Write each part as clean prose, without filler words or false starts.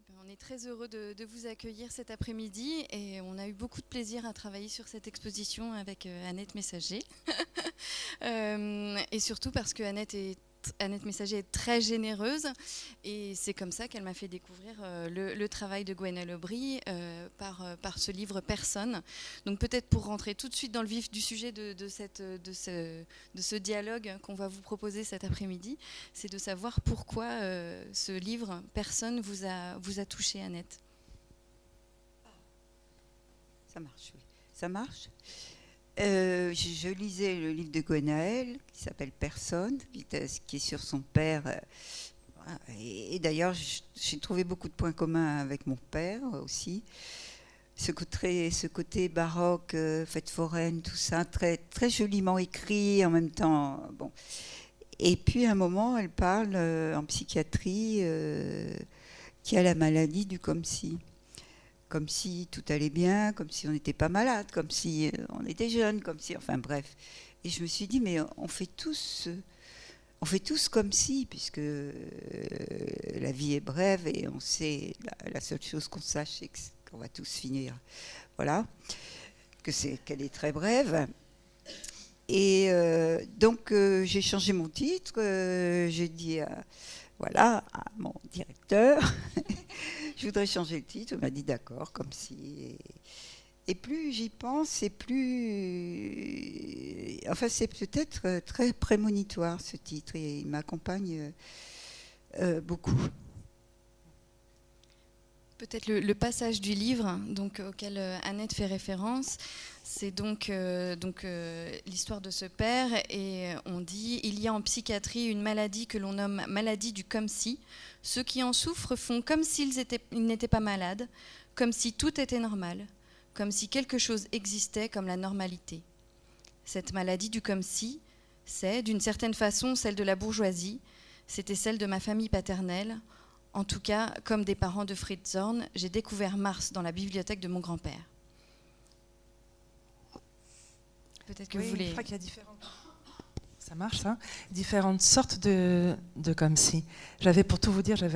On est très heureux de vous accueillir cet après-midi et on a eu beaucoup de plaisir à travailler sur cette exposition avec Annette Messager. Et surtout parce que Annette Messager est très généreuse et c'est comme ça qu'elle m'a fait découvrir le travail de Gwenelle Aubry par ce livre Personne. Donc peut-être pour rentrer tout de suite dans le vif du sujet de ce dialogue qu'on va vous proposer cet après-midi, c'est de savoir pourquoi ce livre Personne vous a touché, Annette. Ça marche, oui. Ça marche. Je lisais le livre de Gwenaëlle qui s'appelle Personne, qui est sur son père. Et d'ailleurs, j'ai trouvé beaucoup de points communs avec mon père aussi. Ce côté baroque, fête foraine, tout ça, très, très joliment écrit en même temps. Bon. Et puis à un moment, elle parle en psychiatrie qui a la maladie du comme si tout allait bien, comme si on n'était pas malade, comme si on était jeune, comme si, enfin bref. Et je me suis dit, mais on fait tous comme si, puisque la vie est brève et on sait, la seule chose qu'on sache, c'est qu'on va tous finir, voilà, qu'elle est très brève. Et donc j'ai changé mon titre, j'ai dit à mon directeur, je voudrais changer le titre. Il m'a dit d'accord, comme si. Et plus j'y pense, et plus. Enfin, c'est peut-être très prémonitoire ce titre, et il m'accompagne beaucoup. Peut-être le passage du livre auquel Annette fait référence, c'est donc l'histoire de ce père, et on dit « Il y a en psychiatrie une maladie que l'on nomme maladie du comme si. Ceux qui en souffrent font comme s'ils n'étaient pas malades, comme si tout était normal, comme si quelque chose existait comme la normalité. Cette maladie du comme si, c'est, d'une certaine façon, celle de la bourgeoisie, c'était celle de ma famille paternelle. En tout cas, comme des parents de Fritz Zorn, j'ai découvert Mars dans la bibliothèque de mon grand-père. » Peut-être que vous voulez... Je crois qu'il y a ça marche, ça, différentes sortes de comme si. Pour tout vous dire, j'ai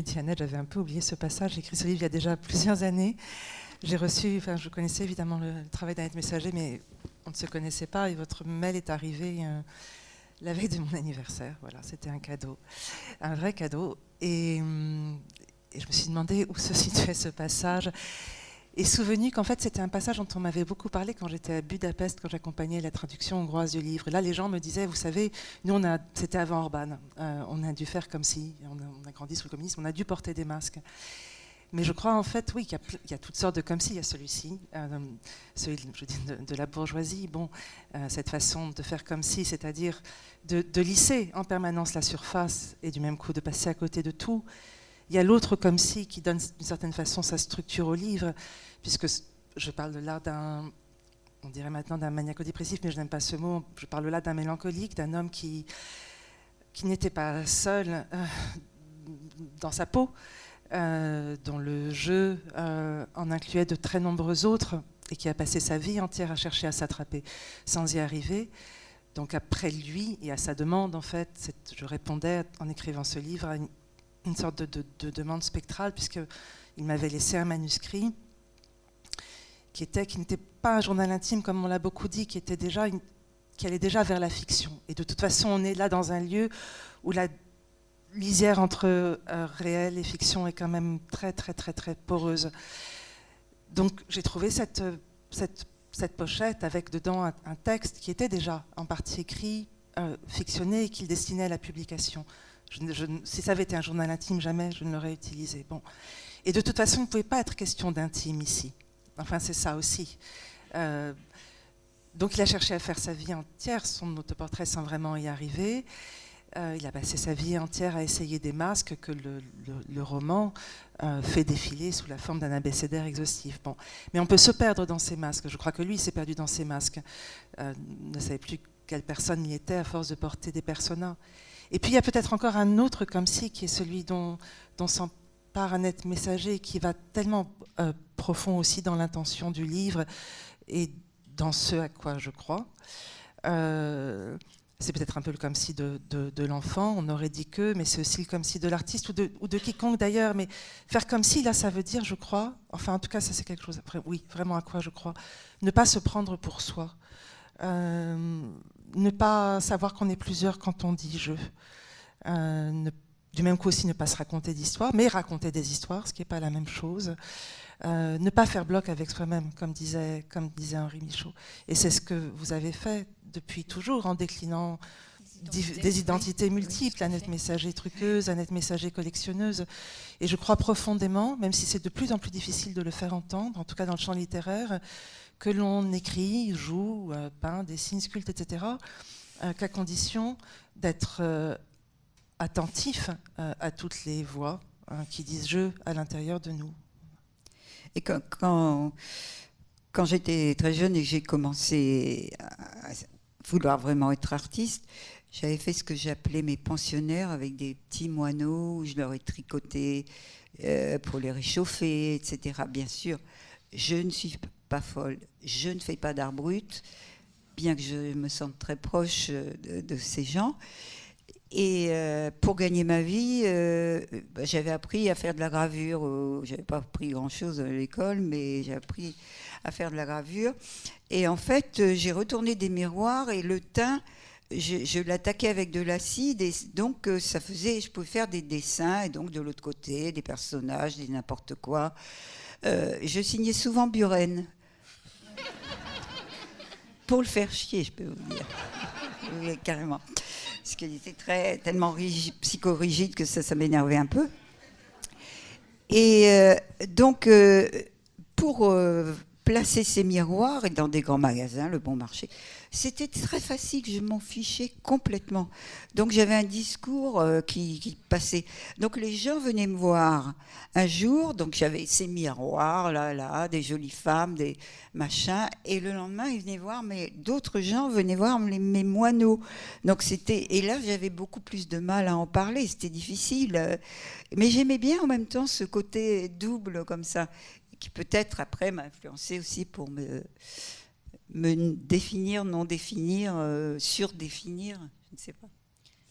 dit à Annette, j'avais un peu oublié ce passage. J'ai écrit ce livre il y a déjà plusieurs années. Je connaissais évidemment le travail d'Annette Messager, mais on ne se connaissait pas, et votre mail est arrivé la veille de mon anniversaire. Voilà, c'était un cadeau, un vrai cadeau. Et je me suis demandé où se situait ce passage. Et souvenu qu'en fait, c'était un passage dont on m'avait beaucoup parlé quand j'étais à Budapest, quand j'accompagnais la traduction hongroise du livre. Et là, les gens me disaient, vous savez, nous, c'était avant Orban, on a dû faire comme si, on a grandi sous le communisme, on a dû porter des masques. Mais je crois en fait, oui, qu'il y a toutes sortes de comme si. Il y a celui-ci, celui de la bourgeoisie. Bon, cette façon de faire comme si, c'est-à-dire de lisser en permanence la surface et du même coup de passer à côté de tout. Il y a l'autre comme si qui donne d'une certaine façon sa structure au livre, puisque je parle là on dirait maintenant d'un maniaco-dépressif, mais je n'aime pas ce mot. Je parle là d'un mélancolique, d'un homme qui n'était pas seul dans sa peau, dont le jeu en incluait de très nombreux autres, et qui a passé sa vie entière à chercher à s'attraper sans y arriver. Donc après lui, et à sa demande, en fait, je répondais en écrivant ce livre à une sorte de demande spectrale, puisqu'il m'avait laissé un manuscrit qui n'était pas un journal intime, comme on l'a beaucoup dit, qui allait déjà vers la fiction. Et de toute façon, on est là dans un lieu où la lisière entre réel et fiction est quand même très, très, très, très poreuse. Donc j'ai trouvé cette pochette avec dedans un texte qui était déjà en partie écrit, fictionné, et qu'il destinait à la publication. Si ça avait été un journal intime, jamais je ne l'aurais utilisé. Bon. Et de toute façon, il ne pouvait pas être question d'intime ici. Enfin, c'est ça aussi. Donc il a cherché à faire sa vie entière, son autoportrait, sans vraiment y arriver. Il a passé sa vie entière à essayer des masques que le roman fait défiler sous la forme d'un abécédaire exhaustif. Bon. Mais on peut se perdre dans ces masques. Je crois que lui, il s'est perdu dans ces masques. Ne savait plus quelle personne il était à force de porter des personas. Et puis il y a peut-être encore un autre comme si, qui est celui dont s'empare Annette Messager, qui va tellement profond aussi dans l'intention du livre et dans ce à quoi je crois. c'est peut-être un peu le comme si de l'enfant, on aurait dit que, mais c'est aussi le comme si de l'artiste ou de quiconque d'ailleurs. Mais faire comme si, là, ça veut dire, je crois, enfin en tout cas, ça c'est quelque chose, après, oui, vraiment à quoi je crois, ne pas se prendre pour soi. Ne pas savoir qu'on est plusieurs quand on dit je. Du même coup aussi ne pas se raconter d'histoires, mais raconter des histoires, ce qui n'est pas la même chose. Ne pas faire bloc avec soi-même, comme disait Henri Michaud. Et c'est ce que vous avez fait depuis toujours, en déclinant des identités multiples, Annette Messager truqueuse, Annette Messager collectionneuse. Et je crois profondément, même si c'est de plus en plus difficile de le faire entendre, en tout cas dans le champ littéraire, que l'on écrit, joue, peint, dessine, sculpte, etc., qu'à condition d'être attentif à toutes les voix qui disent « je » à l'intérieur de nous. Et quand j'étais très jeune et que j'ai commencé à vouloir vraiment être artiste, j'avais fait ce que j'appelais mes pensionnaires avec des petits moineaux où je leur ai tricoté pour les réchauffer, etc. Bien sûr, je ne suis pas folle, je ne fais pas d'art brut, bien que je me sente très proche de ces gens. Et pour gagner ma vie, j'avais appris à faire de la gravure. Je n'avais pas appris grand-chose à l'école, mais j'ai appris à faire de la gravure. Et en fait, j'ai retourné des miroirs et le teint, je l'attaquais avec de l'acide. Et donc, je pouvais faire des dessins. Et donc, de l'autre côté, des personnages, des n'importe quoi. Je signais souvent Buren. Pour le faire chier, je peux vous dire. Oui, carrément. Parce qu'il était tellement psychorigide que ça m'énervait un peu. Et donc, pour placer ces miroirs et dans des grands magasins, le bon marché, c'était très facile, je m'en fichais complètement. Donc j'avais un discours qui passait. Donc les gens venaient me voir un jour, donc j'avais ces miroirs, là, des jolies femmes, des machins, et le lendemain ils venaient voir, mais d'autres gens venaient voir mes moineaux. Donc et là j'avais beaucoup plus de mal à en parler, c'était difficile. Mais j'aimais bien en même temps ce côté double comme ça, qui peut-être après m'a influencé aussi pour me définir, non définir, surdéfinir, je ne sais pas.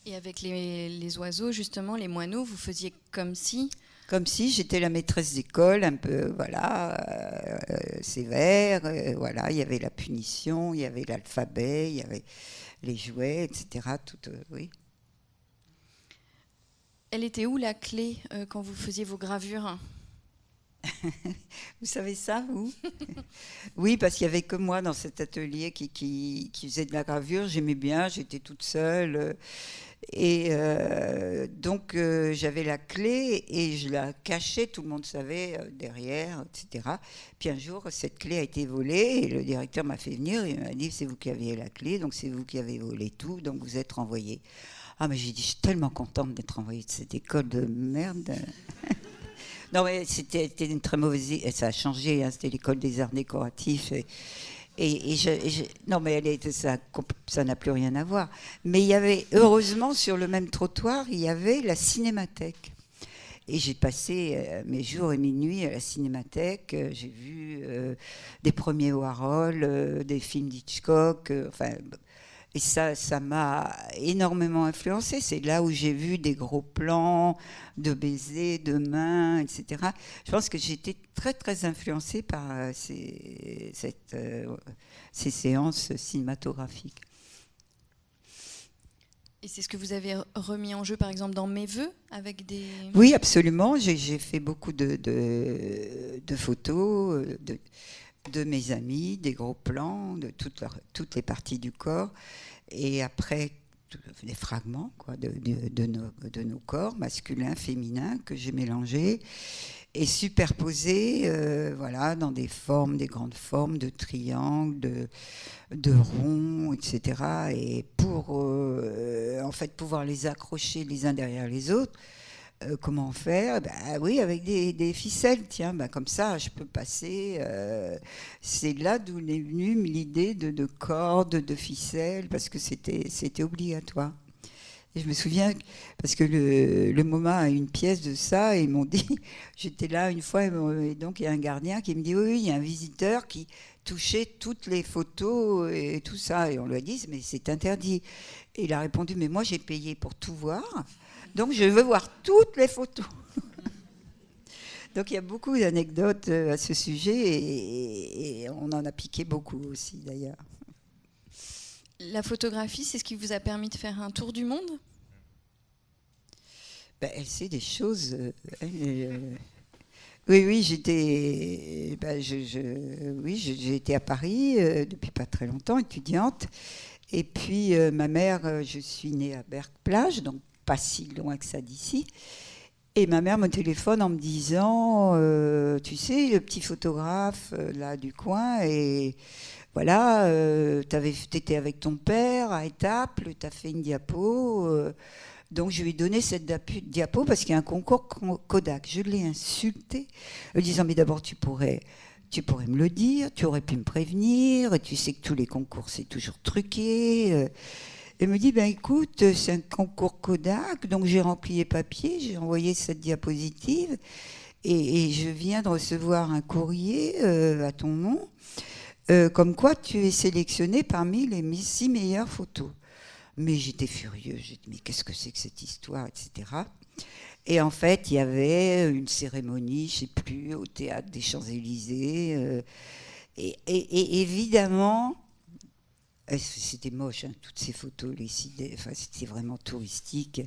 Et avec les oiseaux, justement, les moineaux, vous faisiez comme si... Comme si j'étais la maîtresse d'école, un peu, sévère, voilà, il y avait la punition, il y avait l'alphabet, il y avait les jouets, etc. Oui. Elle était où la clé quand vous faisiez vos gravures ? Vous savez ça, vous? Oui, parce qu'il n'y avait que moi dans cet atelier qui faisait de la gravure. J'aimais bien, j'étais toute seule. Et donc, j'avais la clé et je la cachais, tout le monde savait, derrière, etc. Puis un jour, cette clé a été volée et le directeur m'a fait venir et m'a dit, c'est vous qui aviez la clé, donc c'est vous qui avez volé tout, donc vous êtes renvoyé. Ah, mais j'ai dit, je suis tellement contente d'être renvoyée de cette école de merde. Non, mais c'était une très mauvaise... Ça a changé, hein, c'était l'école des arts décoratifs. Non, mais ça n'a plus rien à voir. Mais il y avait, heureusement, sur le même trottoir, il y avait la cinémathèque. Et j'ai passé mes jours et mes nuits à la cinémathèque. J'ai vu des premiers Warhol, des films d'Hitchcock, et ça m'a énormément influencée. C'est là où j'ai vu des gros plans de baisers, de mains, etc. Je pense que j'ai été très, très influencée par ces séances cinématographiques. Et c'est ce que vous avez remis en jeu, par exemple, dans Mes Vœux, avec des... Oui, absolument. J'ai fait beaucoup de photos de mes amis, des gros plans, de toutes les parties du corps. Et après, des fragments de nos corps, masculins, féminins, que j'ai mélangés et superposés dans des formes, des grandes formes de triangles, de ronds, etc. Et pour en fait pouvoir les accrocher les uns derrière les autres, comment faire? Oui, avec des ficelles, tiens, comme ça je peux passer. C'est là d'où est venue l'idée de cordes, de ficelles, parce que c'était obligatoire. Et je me souviens, parce que le MoMA a une pièce de ça, et ils m'ont dit, j'étais là une fois, et donc il y a un gardien qui me dit, oui, il y a un visiteur qui touchait toutes les photos et tout ça. Et on lui a dit, mais c'est interdit. Et il a répondu, mais moi j'ai payé pour tout voir, donc je veux voir toutes les photos. Donc il y a beaucoup d'anecdotes à ce sujet, et on en a piqué beaucoup aussi d'ailleurs. La photographie, c'est ce qui vous a permis de faire un tour du monde ? Elle sait des choses. Oui, j'étais. J'ai été à Paris depuis pas très longtemps, étudiante. Et puis ma mère, je suis née à Berck-Plage, donc pas si loin que ça d'ici. Et ma mère me téléphone en me disant, tu sais, le petit photographe là du coin, et voilà, t'étais avec ton père à Étaples, t'as fait une diapo. Donc je lui ai donné cette diapo parce qu'il y a un concours Kodak. Je l'ai insulté, en disant, mais d'abord tu pourrais me le dire, tu aurais pu me prévenir, et tu sais que tous les concours c'est toujours truqué. Elle me dit, écoute, c'est un concours Kodak, donc j'ai rempli les papiers, j'ai envoyé cette diapositive, et je viens de recevoir un courrier à ton nom, comme quoi tu es sélectionné parmi les 6 meilleures photos. Mais j'étais furieuse, j'ai dit, mais qu'est-ce que c'est que cette histoire, etc. Et en fait, il y avait une cérémonie, je ne sais plus, au théâtre des Champs-Élysées, et évidemment... C'était moche, hein, toutes ces photos, c'était vraiment touristique.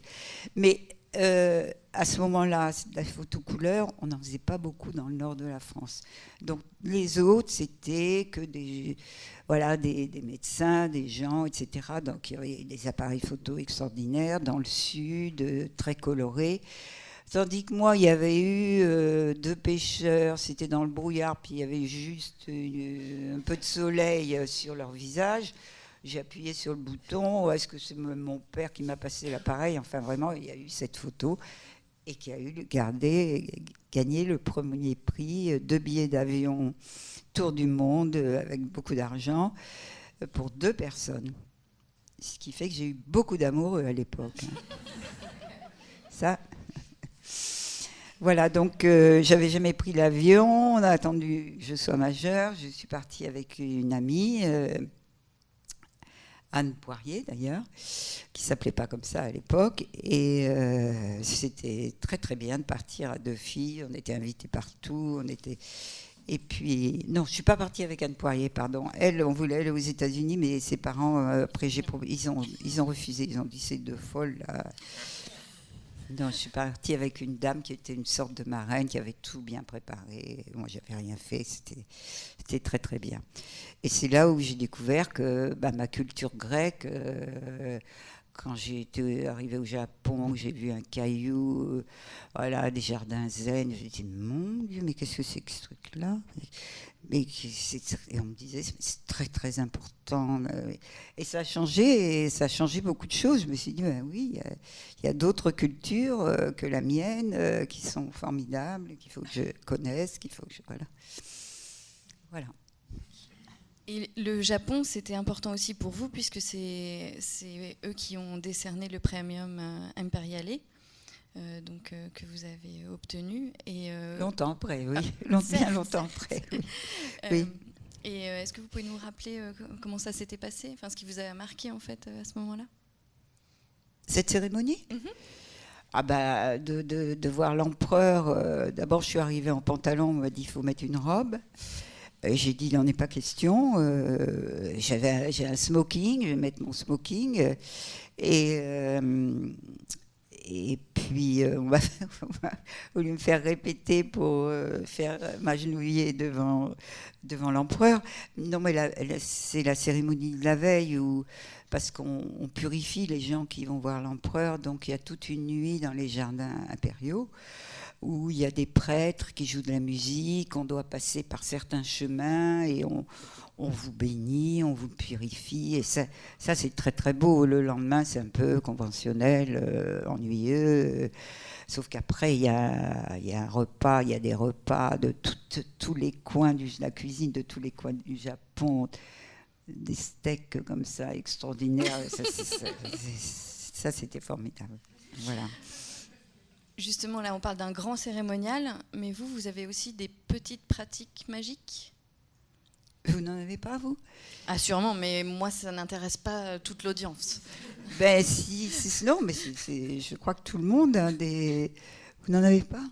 Mais à ce moment-là, la photo couleur, on n'en faisait pas beaucoup dans le nord de la France. Donc les autres, c'était que des médecins, des gens, etc. Donc il y avait des appareils photo extraordinaires dans le sud, très colorés. Tandis que moi, il y avait eu 2 pêcheurs, c'était dans le brouillard, puis il y avait juste un peu de soleil sur leur visage. J'ai appuyé sur le bouton, est-ce que c'est mon père qui m'a passé l'appareil ? Enfin, vraiment, il y a eu cette photo, et qui a gagné le premier prix, 2 billets d'avion, tour du monde, avec beaucoup d'argent, pour 2 personnes. Ce qui fait que j'ai eu beaucoup d'amoureux à l'époque. Ça... Voilà, donc j'avais jamais pris l'avion, on a attendu que je sois majeure, je suis partie avec une amie, Anne Poirier d'ailleurs, qui s'appelait pas comme ça à l'époque, et c'était très très bien de partir à 2 filles, on était invités partout, et puis, non, je suis pas partie avec Anne Poirier, pardon. Elle, on voulait aller aux États-Unis, mais ses parents, après ils ont refusé, ils ont dit c'est 2 folles là. Non, je suis partie avec une dame qui était une sorte de marraine, qui avait tout bien préparé. Moi, j'avais rien fait. C'était très, très bien. Et c'est là où j'ai découvert que ma culture grecque, quand j'ai été arrivée au Japon, j'ai vu un caillou, des jardins zen. J'ai dit, mon Dieu, mais qu'est-ce que c'est que ce truc-là ? Et on me disait, c'est très, très important. Et ça a changé beaucoup de choses. Je me suis dit, oui, il y a d'autres cultures que la mienne qui sont formidables, qu'il faut que je connaisse, qu'il faut que je... Voilà. Et le Japon, c'était important aussi pour vous, puisque c'est eux qui ont décerné le Premium Imperiale. Que vous avez obtenu. Longtemps après, oui. Bien longtemps après. Oui. Et est-ce que vous pouvez nous rappeler comment ça s'était passé, enfin, ce qui vous a marqué en fait à ce moment-là ? Cette cérémonie ? De voir l'empereur. D'abord, je suis arrivée en pantalon, on m'a dit il faut mettre une robe. J'ai dit il n'en est pas question. J'ai un smoking, je vais mettre mon smoking. Et puis, on va voulu me faire répéter pour faire m'agenouiller devant l'empereur. Non, mais c'est la cérémonie de la veille, parce qu'on purifie les gens qui vont voir l'empereur. Donc, il y a toute une nuit dans les jardins impériaux où il y a des prêtres qui jouent de la musique. On doit passer par certains chemins et on vous bénit, on vous purifie, et ça c'est très très beau. Le lendemain, c'est un peu conventionnel, ennuyeux, sauf qu'après, il y a un repas, il y a des repas de tous les coins de la cuisine, de tous les coins du Japon, des steaks comme ça, extraordinaires. ça, c'était formidable. Voilà. Justement, là, on parle d'un grand cérémonial, mais vous avez aussi des petites pratiques magiques ? Vous n'en avez pas, vous ? Ah, sûrement, mais moi, ça n'intéresse pas toute l'audience. Ben, non, mais je crois que tout le monde a des... Vous n'en avez pas ?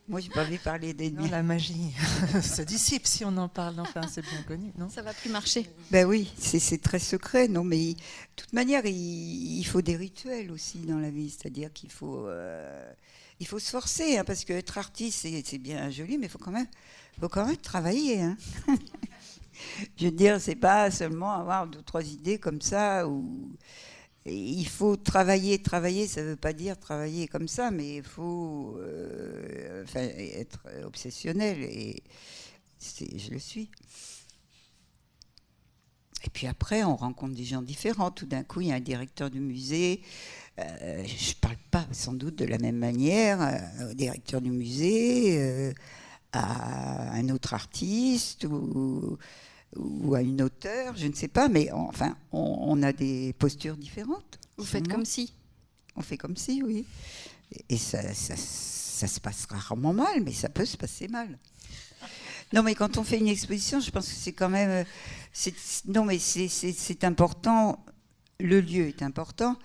Moi, je n'ai pas envie de parler des Non, la magie se dissipe si on en parle. Enfin, c'est bien connu, non ? Ça va plus marcher. Ben oui, c'est très secret, non, mais de toute manière, il faut des rituels aussi dans la vie, c'est-à-dire qu'il faut se forcer, hein, parce qu'être artiste, c'est bien joli, mais il faut quand même travailler. Hein. Je veux dire, c'est pas seulement avoir 2 ou 3 idées comme ça, il faut travailler, ça ne veut pas dire travailler comme ça, mais il faut être obsessionnel, et je le suis. Et puis après, on rencontre des gens différents. Tout d'un coup, il y a un directeur du musée. Je ne parle pas sans doute de la même manière au directeur du musée, à un autre artiste ou à une auteure, je ne sais pas. Mais enfin, on a des postures différentes. Vous faites comme si ? On fait comme si, oui. Et ça se passe rarement mal, mais ça peut se passer mal. Non, mais quand on fait une exposition, je pense que c'est quand même... c'est important. Le lieu est important,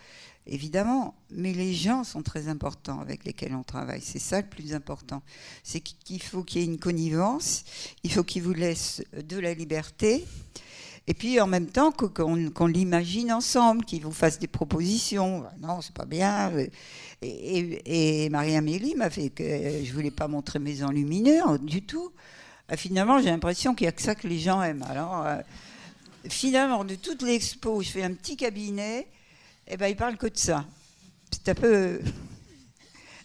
évidemment, mais les gens sont très importants avec lesquels on travaille. C'est ça le plus important. C'est qu'il faut qu'il y ait une connivence, il faut qu'ils vous laissent de la liberté, et puis en même temps qu'on l'imagine ensemble, qu'ils vous fassent des propositions. Non, c'est pas bien. Et Marie-Amélie m'a fait que je voulais pas montrer mes enlumineurs du tout. Finalement, j'ai l'impression qu'il n'y a que ça que les gens aiment. Alors, finalement, de toute l'expo, je fais un petit cabinet, et ben, ils parlent que de ça. C'est un peu...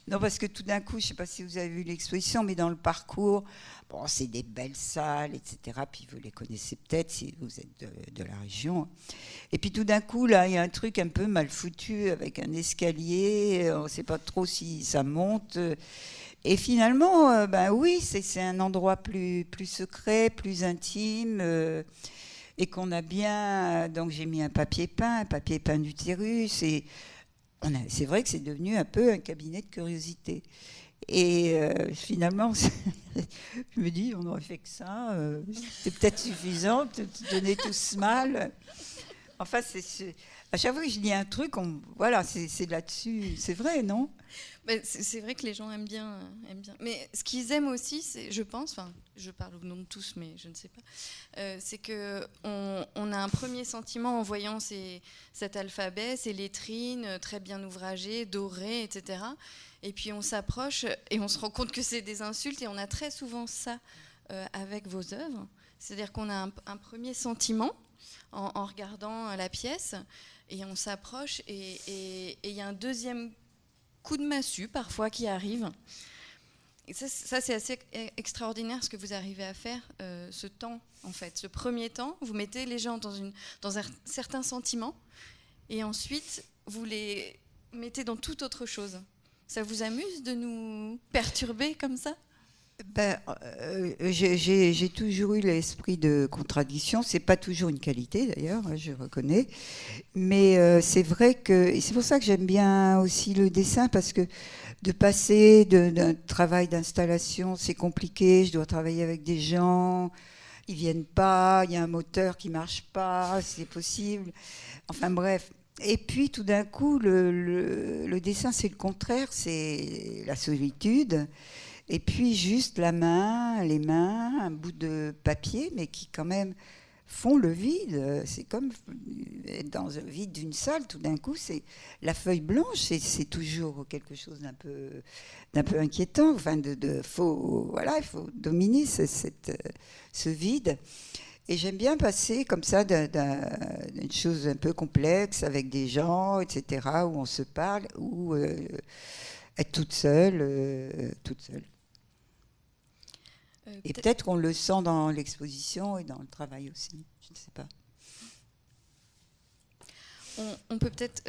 Non, parce que tout d'un coup, je ne sais pas si vous avez vu l'exposition, mais dans le parcours, bon, c'est des belles salles, etc. Puis vous les connaissez peut-être si vous êtes de la région. Et puis tout d'un coup, là, il y a un truc un peu mal foutu avec un escalier. On ne sait pas trop si ça monte. Et finalement, ben oui, c'est un endroit plus secret, plus intime, et qu'on a bien... Donc j'ai mis un papier peint d'utérus, et c'est vrai que c'est devenu un peu un cabinet de curiosité. Et finalement, je me dis, on aurait fait que ça, c'est peut-être suffisant, de donner tout ce mal. Enfin, à chaque fois que je lis un truc, voilà, c'est là-dessus. C'est vrai, non ? C'est vrai que les gens aiment bien. Mais ce qu'ils aiment aussi, je pense, enfin, je parle au nom de tous, mais je ne sais pas, c'est qu'on a un premier sentiment en voyant cet alphabet, ces lettrines très bien ouvragées, dorées, etc. Et puis on s'approche et on se rend compte que c'est des insultes, et on a très souvent ça avec vos œuvres. C'est-à-dire qu'on a un premier sentiment en regardant la pièce, et on s'approche, et il y a un deuxième coup de massue parfois qui arrive. Et ça c'est assez extraordinaire ce que vous arrivez à faire, ce temps en fait. Ce premier temps, vous mettez les gens dans un certain sentiment, et ensuite vous les mettez dans toute autre chose. Ça vous amuse de nous perturber comme ça ? J'ai toujours eu l'esprit de contradiction. C'est pas toujours une qualité d'ailleurs, je reconnais. Mais c'est vrai que, et c'est pour ça que j'aime bien aussi le dessin, parce que de passer d'un travail d'installation, c'est compliqué. Je dois travailler avec des gens, ils viennent pas, il y a un moteur qui marche pas, c'est possible. Enfin bref. Et puis tout d'un coup, le dessin, c'est le contraire, c'est la solitude. Et puis juste les mains, un bout de papier, mais qui quand même font le vide. C'est comme être dans le vide d'une salle, tout d'un coup, c'est la feuille blanche, c'est toujours quelque chose d'un peu inquiétant. Enfin, il faut dominer ce vide. Et j'aime bien passer comme ça d'une chose un peu complexe avec des gens, etc., où on se parle, ou être toute seule. Et peut-être qu'on le sent dans l'exposition et dans le travail aussi. Je ne sais pas. On peut peut-être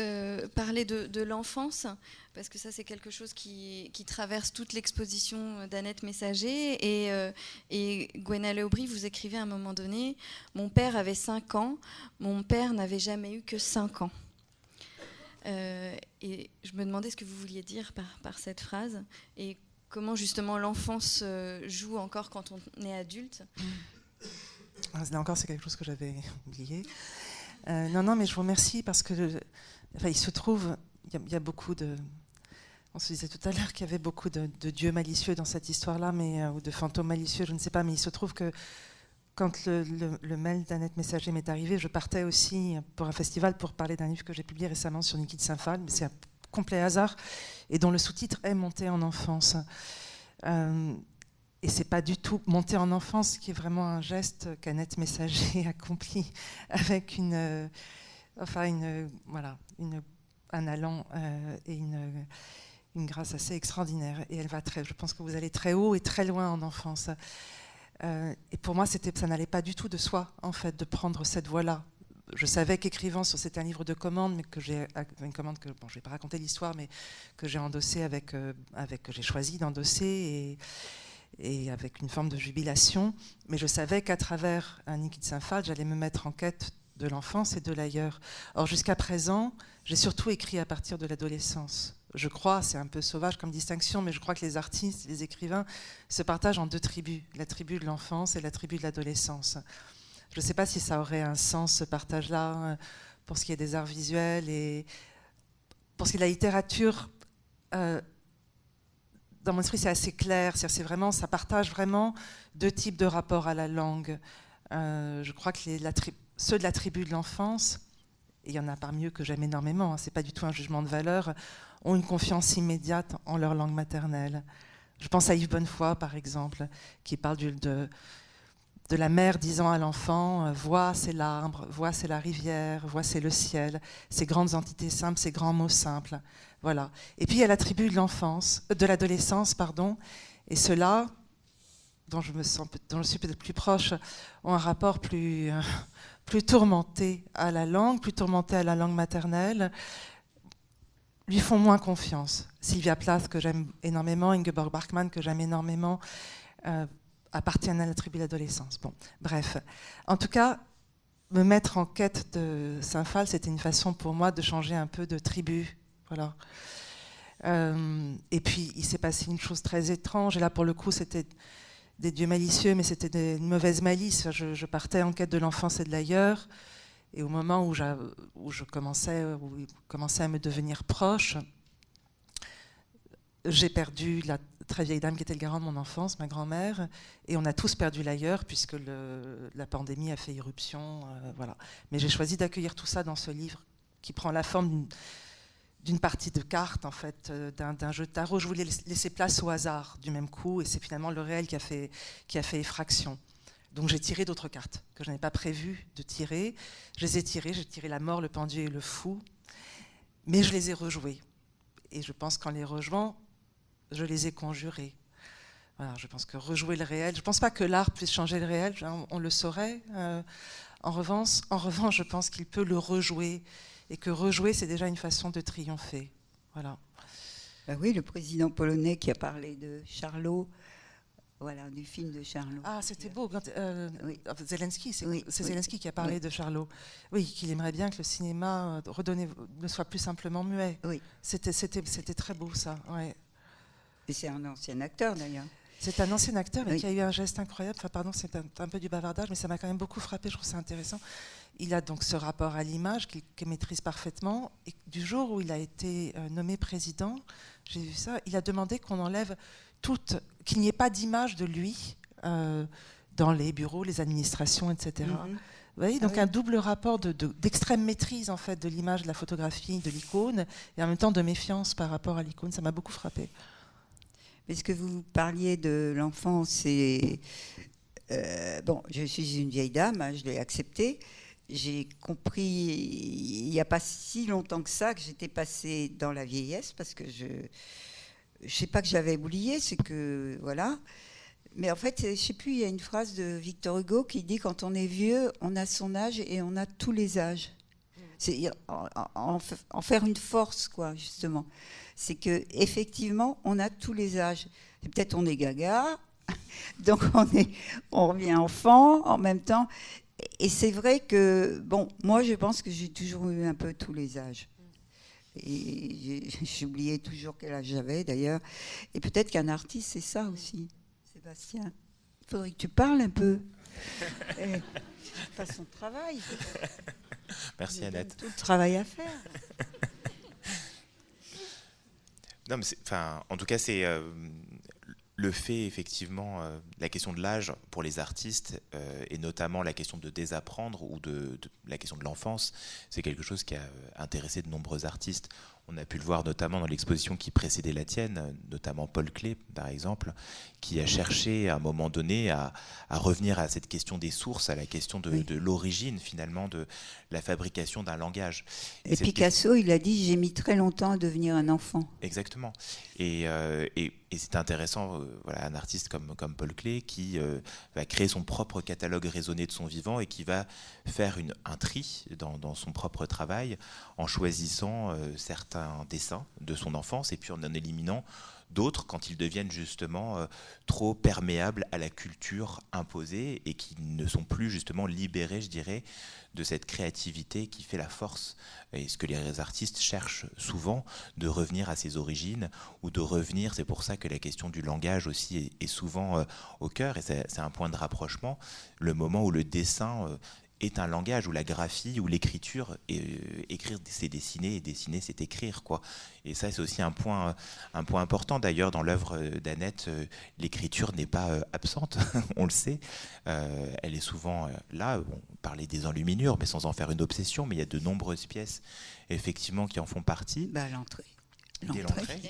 parler de l'enfance, parce que ça c'est quelque chose qui traverse toute l'exposition d'Annette Messager. Et Gwenaëlle Aubry, vous écrivez à un moment donné, « Mon père avait 5 ans, mon père n'avait jamais eu que 5 ans ». Et je me demandais ce que vous vouliez dire par cette phrase, et comment justement l'enfance joue encore quand on est adulte. Encore, c'est quelque chose que j'avais oublié. Non, mais je vous remercie parce que, il se trouve, il y a beaucoup de... On se disait tout à l'heure qu'il y avait beaucoup de dieux malicieux dans cette histoire-là, ou de fantômes malicieux, je ne sais pas, mais il se trouve que quand le mail d'Annette Messager m'est arrivé, je partais aussi pour un festival pour parler d'un livre que j'ai publié récemment sur Niki de Saint-Phal, mais c'est un complet hasard, et dont le sous-titre est « Monter en enfance ». Et c'est pas du tout monter en enfance, qui est vraiment un geste qu'Annette Messager accomplit avec un allant et une grâce assez extraordinaire. Et elle va je pense que vous allez très haut et très loin en enfance. Et pour moi, ça n'allait pas du tout de soi, en fait, de prendre cette voie-là. Je savais qu'écrivant c'était un livre de commande, mais que j'ai une commande que je vais pas raconter l'histoire, mais que j'ai endossée que j'ai choisi d'endosser et avec une forme de jubilation. Mais je savais qu'à travers un Niki de Saint-Phal, j'allais me mettre en quête de l'enfance et de l'ailleurs. Or, jusqu'à présent, j'ai surtout écrit à partir de l'adolescence. Je crois, c'est un peu sauvage comme distinction, mais je crois que les artistes, les écrivains se partagent en 2 tribus, la tribu de l'enfance et la tribu de l'adolescence. Je ne sais pas si ça aurait un sens, ce partage-là, pour ce qui est des arts visuels et pour ce qui est de la littérature. Dans mon esprit, c'est assez clair. Ça partage vraiment 2 types de rapports à la langue. Je crois que ceux de la tribu de l'enfance, et il y en a parmi eux que j'aime énormément, c'est pas du tout un jugement de valeur, ont une confiance immédiate en leur langue maternelle. Je pense à Yves Bonnefoy, par exemple, qui parle de la mère disant à l'enfant « Vois, c'est l'arbre, vois, c'est la rivière, vois, c'est le ciel, ces grandes entités simples, ces grands mots simples. » Voilà. Et puis il y a la tribu de l'adolescence, et ceux-là, dont je suis peut-être plus proche, ont un rapport plus tourmenté à la langue, maternelle, lui font moins confiance. Sylvia Plath, que j'aime énormément, Ingeborg Bachmann, que j'aime énormément, appartiennent à la tribu de l'adolescence. Bon, bref. En tout cas, me mettre en quête de Saint-Phal, c'était une façon pour moi de changer un peu de tribu. Voilà. Et puis, il s'est passé une chose très étrange. Et là, pour le coup, c'était des dieux malicieux, mais c'était une mauvaise malice. Je partais en quête de l'enfance et de l'ailleurs. Et au moment où il commençait à me devenir proche, j'ai perdu la très vieille dame qui était le garant de mon enfance, ma grand-mère, et on a tous perdu l'ailleurs puisque la pandémie a fait irruption. Voilà. Mais j'ai choisi d'accueillir tout ça dans ce livre qui prend la forme d'une partie de cartes, en fait, d'un jeu de tarot. Je voulais laisser place au hasard du même coup, et c'est finalement le réel qui a fait effraction. Donc j'ai tiré d'autres cartes que je n'avais pas prévu de tirer. Je les ai tirées, j'ai tiré la mort, le pendu et le fou, mais je les ai rejouées. Et je pense qu'en les rejouant, je les ai conjurés. Voilà, je pense que rejouer le réel, je ne pense pas que l'art puisse changer le réel, on le saurait. En revanche, je pense qu'il peut le rejouer, et que rejouer, c'est déjà une façon de triompher. Voilà. Ben oui, le président polonais qui a parlé de Charlot, voilà, du film de Charlot. Ah, c'était beau. Oui. Zelensky, c'est Oui, Zelensky qui a parlé de Charlot. Oui, qu'il aimerait bien que le cinéma ne soit plus simplement muet. Oui. C'était très beau, ça. Ouais. Et c'est un ancien acteur, d'ailleurs. C'est un ancien acteur, mais Oui. qui a eu un geste incroyable. Enfin, pardon, c'est un peu du bavardage, mais ça m'a quand même beaucoup frappé. Je trouve ça intéressant. Il a donc ce rapport à l'image qu'il maîtrise parfaitement. Et du jour où il a été nommé président, j'ai vu ça, il a demandé qu'on enlève qu'il n'y ait pas d'image de lui dans les bureaux, les administrations, etc. Mm-hmm. Vous voyez, donc oui. un double rapport d'extrême maîtrise, en fait, de l'image, de la photographie, de l'icône, et en même temps de méfiance par rapport à l'icône. Ça m'a beaucoup frappé. Parce que vous parliez de l'enfance et bon, je suis une vieille dame, hein, je l'ai accepté. J'ai compris il n'y a pas si longtemps que ça que j'étais passée dans la vieillesse, parce que je sais pas que j'avais oublié, c'est que voilà. Mais en fait, je sais plus, il y a une phrase de Victor Hugo qui dit quand on est vieux, on a son âge et on a tous les âges. c'est en faire une force, quoi, justement. C'est que effectivement, on a tous les âges. Peut-être on est gaga, donc on revient enfant en même temps. Et c'est vrai que, bon, moi je pense que j'ai toujours eu un peu tous les âges. Et j'oubliais toujours quel âge j'avais d'ailleurs. Et peut-être qu'un artiste, c'est ça aussi. Sébastien, il faudrait que tu parles un peu. Fasse son travail. Merci Annette. Tout le travail à faire. Non, mais en tout cas, c'est le fait, effectivement, la question de l'âge pour les artistes, et notamment la question de désapprendre ou de la question de l'enfance, c'est quelque chose qui a intéressé de nombreux artistes. On a pu le voir notamment dans l'exposition qui précédait la tienne, notamment Paul Klee, par exemple, qui a cherché à un moment donné à revenir à cette question des sources, à la question de l'origine, finalement, de la fabrication d'un langage. Et Picasso, il a dit « J'ai mis très longtemps à devenir un enfant ». Exactement. Et c'est intéressant, voilà, un artiste comme Paul Klee qui va créer son propre catalogue raisonné de son vivant et qui va faire un tri dans son propre travail en choisissant certains dessins de son enfance et puis en éliminant d'autres quand ils deviennent justement trop perméables à la culture imposée et qui ne sont plus justement libérés, je dirais, de cette créativité qui fait la force. Et ce que les artistes cherchent souvent, de revenir à ses origines ou de revenir, c'est pour ça que la question du langage aussi est souvent au cœur et c'est un point de rapprochement, le moment où le dessin est un langage, où la graphie, où l'écriture, écrire c'est dessiner et dessiner c'est écrire, quoi. Et ça c'est aussi un point important d'ailleurs dans l'œuvre d'Annette, l'écriture n'est pas absente, on le sait, elle est souvent là, on parlait des enluminures mais sans en faire une obsession, mais il y a de nombreuses pièces effectivement qui en font partie. L'entrée.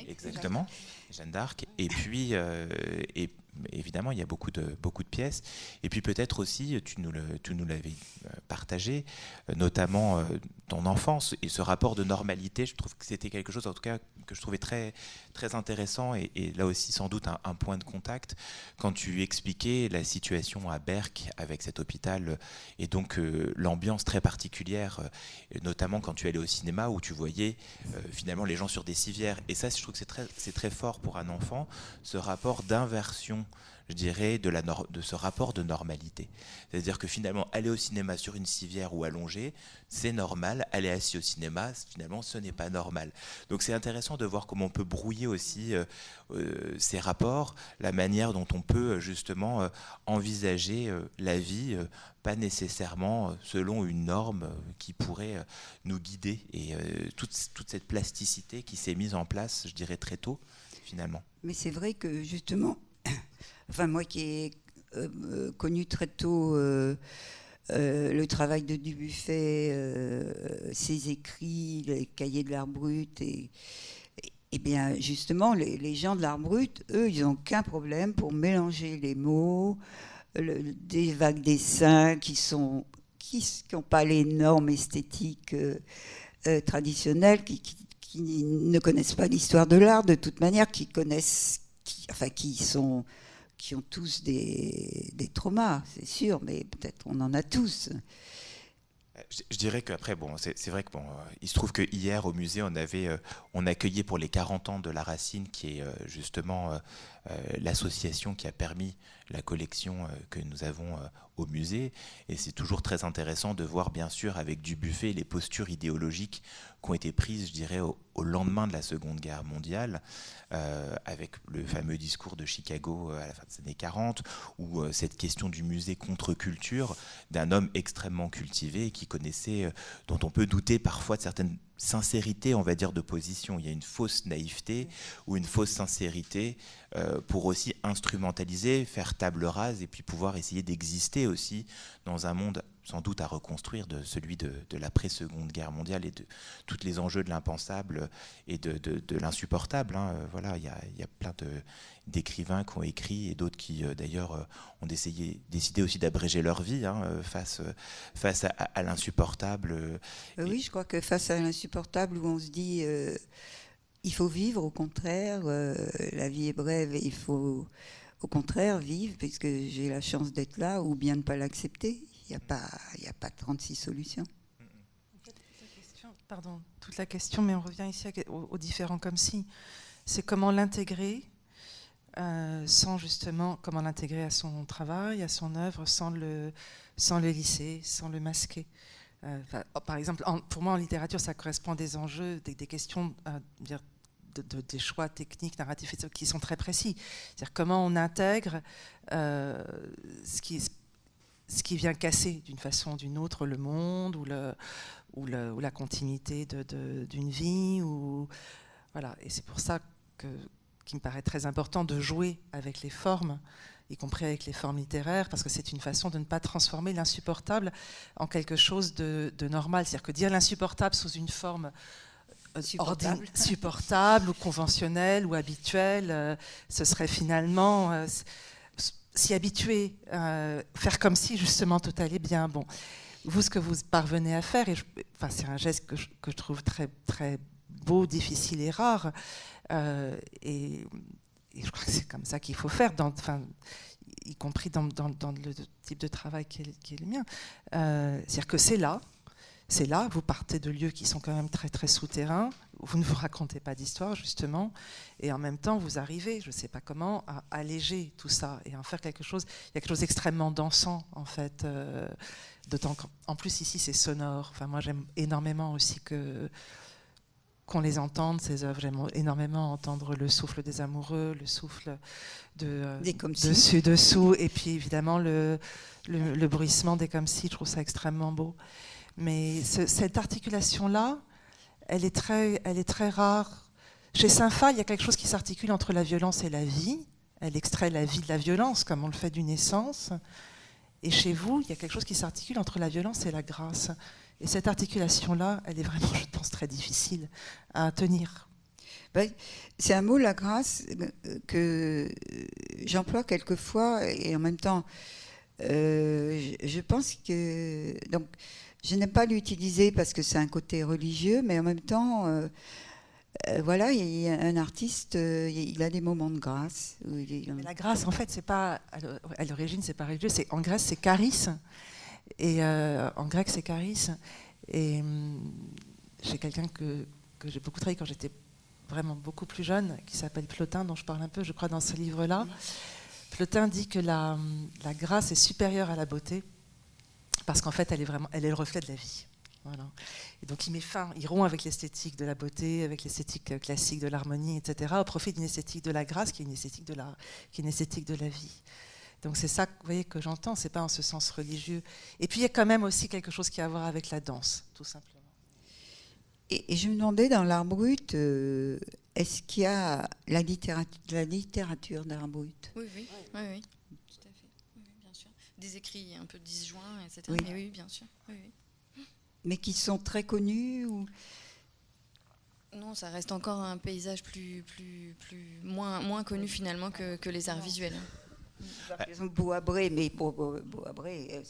Exactement, Jeanne d'Arc, et puis évidemment il y a beaucoup de pièces, et puis peut-être aussi tu nous l'avais partagé, notamment ton enfance et ce rapport de normalité. Je trouve que c'était quelque chose en tout cas que je trouvais très, très intéressant et là aussi sans doute un point de contact quand tu expliquais la situation à Berck avec cet hôpital et donc l'ambiance très particulière, notamment quand tu allais au cinéma où tu voyais finalement les gens sur des civières, et ça je trouve que c'est très fort pour un enfant, ce rapport d'inversion, je dirais, de ce rapport de normalité. C'est-à-dire que finalement, aller au cinéma sur une civière ou allongé, c'est normal. Aller assis au cinéma, finalement, ce n'est pas normal. Donc c'est intéressant de voir comment on peut brouiller aussi ces rapports, la manière dont on peut justement envisager la vie, pas nécessairement selon une norme qui pourrait nous guider. Et toute cette plasticité qui s'est mise en place, je dirais, très tôt, finalement. Mais c'est vrai que justement, enfin moi qui ai connu très tôt le travail de Dubuffet, ses écrits, les cahiers de l'art brut, et bien justement les gens de l'art brut, eux, ils n'ont qu'un problème pour mélanger les mots, des vagues dessins qui n'ont pas les normes esthétiques traditionnelles, qui ne connaissent pas l'histoire de l'art de toute manière, qui ont tous des traumas, c'est sûr, mais peut-être on en a tous. Je dirais qu'après, bon, c'est vrai que bon, il se trouve que hier au musée, on accueillait pour les 40 ans de La Racine, qui est justement l'association qui a permis la collection que nous avons au musée. Et c'est toujours très intéressant de voir, bien sûr, avec Dubuffet, les postures idéologiques qui ont été prises, je dirais, au lendemain de la Seconde Guerre mondiale, avec le fameux discours de Chicago à la fin des années 40, ou cette question du musée contre-culture d'un homme extrêmement cultivé qui connaissait, dont on peut douter parfois de certaines sincérité, on va dire, de position. Il y a une fausse naïveté ou une fausse sincérité pour aussi instrumentaliser, faire table rase et puis pouvoir essayer d'exister aussi dans un monde sans doute à reconstruire, de celui de l'après-Seconde Guerre mondiale et de tous les enjeux de l'impensable et de l'insupportable. Hein. Voilà, il y a plein d'écrivains qui ont écrit et d'autres qui d'ailleurs ont décidé aussi d'abréger leur vie face à l'insupportable. Oui, je crois que face à l'insupportable où on se dit il faut vivre, au contraire, la vie est brève et il faut au contraire vivre puisque j'ai la chance d'être là, ou bien ne pas l'accepter. Il n'y a pas 36 solutions. pardon, toute la question, mais on revient ici aux différents comme si. C'est comment l'intégrer, sans justement, comment l'intégrer à son travail, à son œuvre, sans le lisser, sans le masquer. Par exemple, pour moi en littérature, ça correspond à des enjeux, des questions, des choix techniques, narratifs, qui sont très précis. C'est-à-dire comment on intègre ce qui vient casser d'une façon ou d'une autre le monde ou la continuité d'une vie. Voilà. Et c'est pour ça qu'il me paraît très important de jouer avec les formes, y compris avec les formes littéraires, parce que c'est une façon de ne pas transformer l'insupportable en quelque chose de normal. C'est-à-dire que dire l'insupportable sous une forme supportable ou conventionnelle ou habituelle, ce serait finalement s'y habituer, faire comme si justement tout allait bien. Bon, vous, ce que vous parvenez à faire, c'est un geste que je trouve très, très beau, difficile et rare, et je crois que c'est comme ça qu'il faut faire, y compris dans le type de travail qui est le mien. C'est-à-dire que c'est là, vous partez de lieux qui sont quand même très, très souterrains, vous ne vous racontez pas d'histoire, justement, et en même temps, vous arrivez, je ne sais pas comment, à alléger tout ça et en faire quelque chose. Il y a quelque chose d'extrêmement dansant, en fait, d'autant qu'en plus, ici, c'est sonore. Enfin, moi, j'aime énormément aussi qu'on les entende, ces œuvres. J'aime énormément entendre le souffle des amoureux, le souffle dessus-dessous, et puis, évidemment, le bruissement des comme si. Je trouve ça extrêmement beau. Mais cette articulation-là, elle est très rare. Chez Saint-Phal, il y a quelque chose qui s'articule entre la violence et la vie. Elle extrait la vie de la violence, comme on le fait d'une naissance. Et chez vous, il y a quelque chose qui s'articule entre la violence et la grâce. Et cette articulation-là, elle est vraiment, je pense, très difficile à tenir. C'est un mot, la grâce, que j'emploie quelquefois, et en même temps, je pense que... Donc, je n'aime pas l'utiliser parce que c'est un côté religieux, mais en même temps, voilà, il y a un artiste, il a des moments de grâce. Mais la grâce, en fait, c'est pas à l'origine, c'est pas religieux. En Grèce, c'est charis, et en grec, c'est charis. Et j'ai quelqu'un que j'ai beaucoup travaillé quand j'étais vraiment beaucoup plus jeune, qui s'appelle Plotin, dont je parle un peu, je crois, dans ce livre-là. Plotin dit que la grâce est supérieure à la beauté, parce qu'en fait, elle est le reflet de la vie. Voilà. Et donc, il met fin, il rompt avec l'esthétique de la beauté, avec l'esthétique classique de l'harmonie, etc., au profit d'une esthétique de la grâce, qui est une esthétique de la vie. Donc, c'est ça, vous voyez, que j'entends. C'est pas en ce sens religieux. Et puis, il y a quand même aussi quelque chose qui a à voir avec la danse, tout simplement. Et je me demandais, dans l'art brut, est-ce qu'il y a la littérature d'art brut ? Oui. Tout à fait. Oui, bien sûr. Des écrits un peu disjoints, etc. Oui. Mais oui, bien sûr. Oui. Mais qui sont très connus ou... Non, ça reste encore un paysage moins connu finalement que les arts visuels. Par exemple, Boabré, mais Boabré,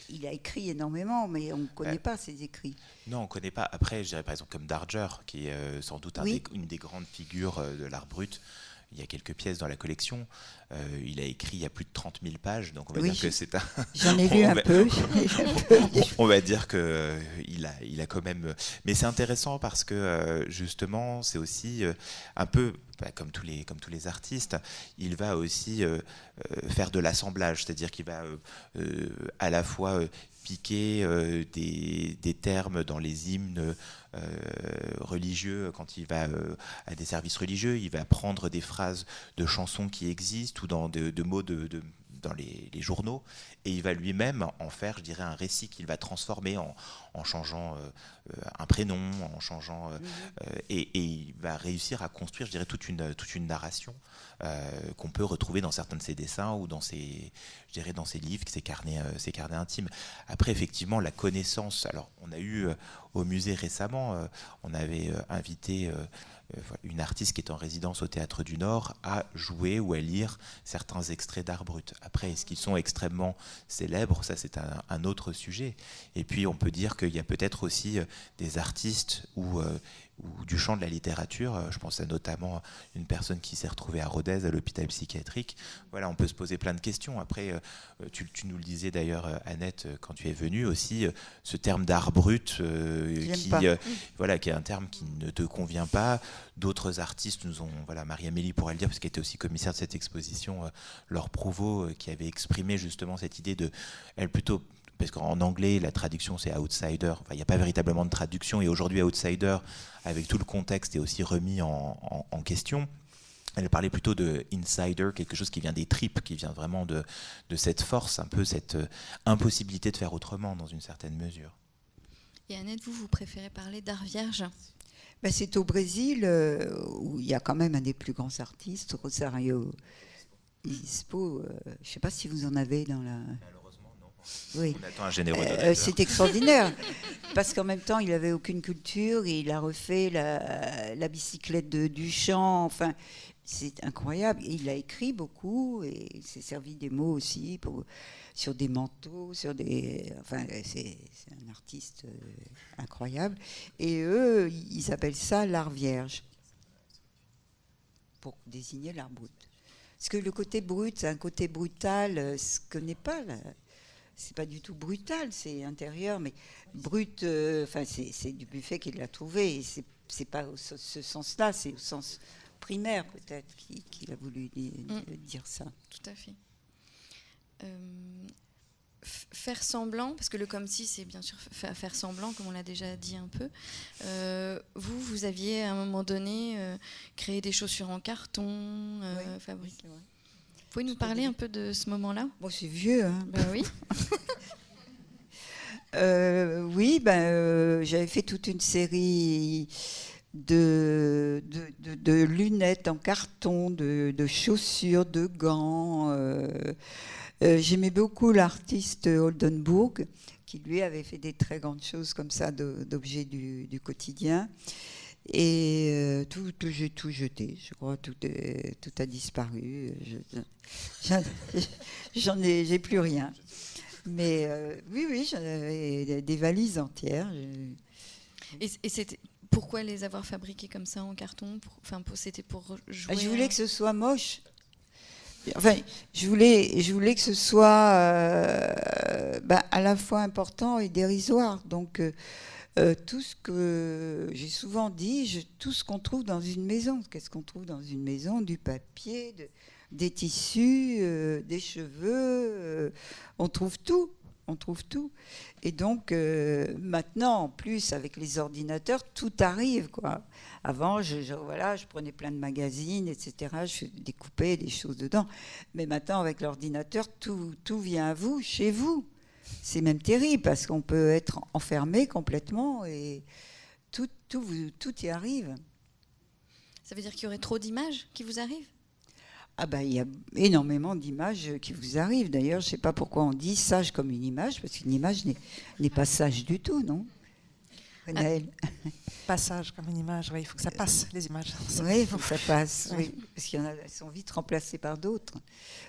il a écrit énormément, mais on ne connaît pas ses écrits. Non, on ne connaît pas. Après, je dirais par exemple comme Darger, qui est sans doute une des grandes figures de l'art brut. Il y a quelques pièces dans la collection. Il a écrit il y a plus de 30 000 pages, donc on va dire que c'est un... J'en ai lu un peu. On va dire qu'il a quand même... Mais c'est intéressant parce que justement, c'est aussi un peu, comme tous les artistes, il va aussi faire de l'assemblage, c'est-à-dire qu'il va à la fois piquer des termes dans les hymnes religieux. Quand il va à des services religieux, il va prendre des phrases de chansons qui existent ou dans de mots dans les journaux, et il va lui-même en faire, je dirais, un récit qu'il va transformer en changeant un prénom, en changeant et il va réussir à construire, je dirais, toute une narration qu'on peut retrouver dans certains de ses dessins ou dans ses livres, ses carnets intimes. Après, effectivement, la connaissance. Alors, on a eu au musée récemment, on avait invité une artiste qui est en résidence au Théâtre du Nord à jouer ou à lire certains extraits d'art brut. Après, est-ce qu'ils sont extrêmement célèbres ? Ça, c'est un autre sujet. Et puis, on peut dire qu'il y a peut-être aussi des artistes ou ou du champ de la littérature. Je pense à notamment une personne qui s'est retrouvée à Rodez, à l'hôpital psychiatrique. Voilà, on peut se poser plein de questions. Après, tu nous le disais d'ailleurs, Annette, quand tu es venue aussi, ce terme d'art brut, qui est un terme qui ne te convient pas. D'autres artistes nous ont, Marie-Amélie pourrait le dire, parce qu'elle était aussi commissaire de cette exposition, Laure Prouveau, qui avait exprimé justement cette idée de, elle plutôt, parce qu'en anglais, la traduction, c'est outsider. Il n'y a pas véritablement de traduction. Et aujourd'hui, outsider, avec tout le contexte, est aussi remis en question. Elle parlait plutôt de insider, quelque chose qui vient des tripes, qui vient vraiment de cette force, un peu cette impossibilité de faire autrement, dans une certaine mesure. Et Annette, vous préférez parler d'art vierge ? C'est au Brésil, où il y a quand même un des plus grands artistes, Rosario Ispo. Je ne sais pas si vous en avez dans la... Oui. On attend un généreux donateur. C'est extraordinaire, parce qu'en même temps, il n'avait aucune culture, et il a refait la bicyclette de Duchamp, enfin, c'est incroyable. Et il a écrit beaucoup, et il s'est servi des mots aussi, sur des manteaux, c'est un artiste incroyable. Et eux, ils appellent ça l'art vierge, pour désigner l'art brut. Parce que le côté brut, c'est un côté brutal, ce que n'est pas... C'est pas du tout brutal, c'est intérieur, mais brut, c'est du fait qu'il l'a trouvé. Et c'est pas ce sens-là, c'est au sens primaire peut-être qu'il a voulu dire ça. Tout à fait. Faire semblant, parce que le comme si, c'est bien sûr faire semblant, comme on l'a déjà dit un peu. Vous aviez à un moment donné créé des chaussures en carton, fabriqué. Vous pouvez nous parler un peu de ce moment-là ? Bon, c'est vieux, hein. Oui. J'avais fait toute une série de lunettes en carton, de chaussures, de gants. J'aimais beaucoup l'artiste Oldenburg, qui lui avait fait des très grandes choses comme ça, d'objets du quotidien. Et j'ai tout jeté, je crois, tout a disparu. J'ai plus rien. Mais oui, j'avais des valises entières. Et c'était pourquoi les avoir fabriquées comme ça en carton ? C'était pour jouer. Je voulais que ce soit moche. Enfin, je voulais que ce soit à la fois important et dérisoire. Donc tout ce que j'ai souvent dit, tout ce qu'on trouve dans une maison. Qu'est-ce qu'on trouve dans une maison ? Du papier, des tissus, des cheveux. On trouve tout. Et donc, maintenant, en plus, avec les ordinateurs, tout arrive, quoi. Avant, je prenais plein de magazines, etc. Je découpais des choses dedans. Mais maintenant, avec l'ordinateur, tout vient à vous, chez vous. C'est même terrible parce qu'on peut être enfermé complètement et tout y arrive. Ça veut dire qu'il y aurait trop d'images qui vous arrivent ? Il y a énormément d'images qui vous arrivent. D'ailleurs, je ne sais pas pourquoi on dit sage comme une image, parce qu'une image n'est pas sage du tout, non ? Passage comme une image, il faut que ça passe, les images. Oui, il faut que ça passe, oui, parce qu'il y en a, elles sont vite remplacées par d'autres.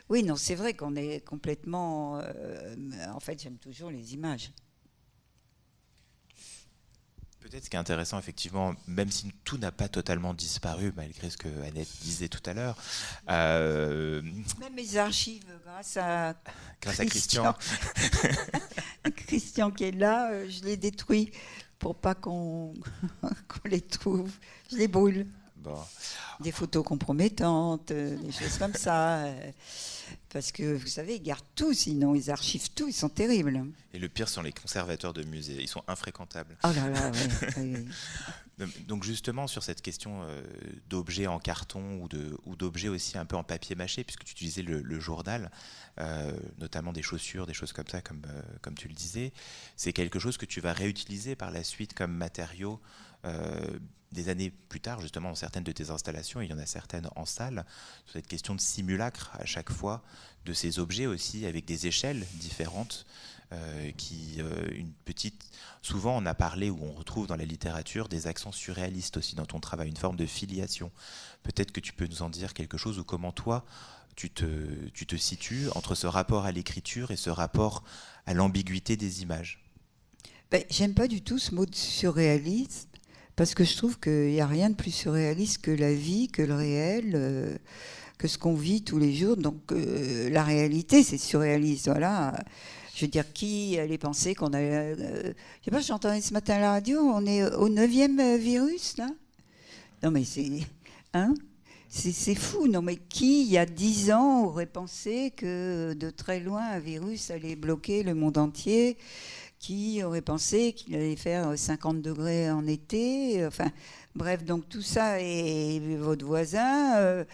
Oui, non, c'est vrai qu'on est complètement... en fait, j'aime toujours les images. Peut-être ce qui est intéressant, effectivement, même si tout n'a pas totalement disparu, malgré ce que Annette disait tout à l'heure. Même mes archives, grâce à Christian. Christian qui est là, je les détruis pour pas qu'on les trouve. Je les brûle. Bon. Des photos compromettantes, des choses comme ça. Parce que, vous savez, ils gardent tout, sinon ils archivent tout, ils sont terribles. Et le pire sont les conservateurs de musées, ils sont infréquentables. Oh là là, oui. Donc justement, sur cette question d'objets en carton ou d'objets aussi un peu en papier mâché, puisque tu utilisais le journal, notamment des chaussures, des choses comme ça, comme tu le disais, c'est quelque chose que tu vas réutiliser par la suite comme matériau des années plus tard, justement, dans certaines de tes installations, il y en a certaines en salle, sur cette question de simulacre à chaque fois, de ces objets aussi, avec des échelles différentes, souvent on a parlé, ou on retrouve dans la littérature, des accents surréalistes aussi dans ton travail, une forme de filiation. Peut-être que tu peux nous en dire quelque chose, ou comment toi, tu te situes entre ce rapport à l'écriture et ce rapport à l'ambiguïté des images. J'aime pas du tout ce mot de surréalisme, parce que je trouve qu'il n'y a rien de plus surréaliste que la vie, que le réel, que ce qu'on vit tous les jours. Donc la réalité, c'est surréaliste. Voilà. Je veux dire, qui allait penser qu'on a... je sais pas, j'entendais ce matin à la radio, on est au 9e virus, là. Non, mais c'est... Hein ? C'est fou. Non, mais qui, il y a 10 ans, aurait pensé que de très loin, un virus allait bloquer le monde entier ? Qui aurait pensé qu'il allait faire 50 degrés en été ? Enfin, bref, donc tout ça, et votre voisin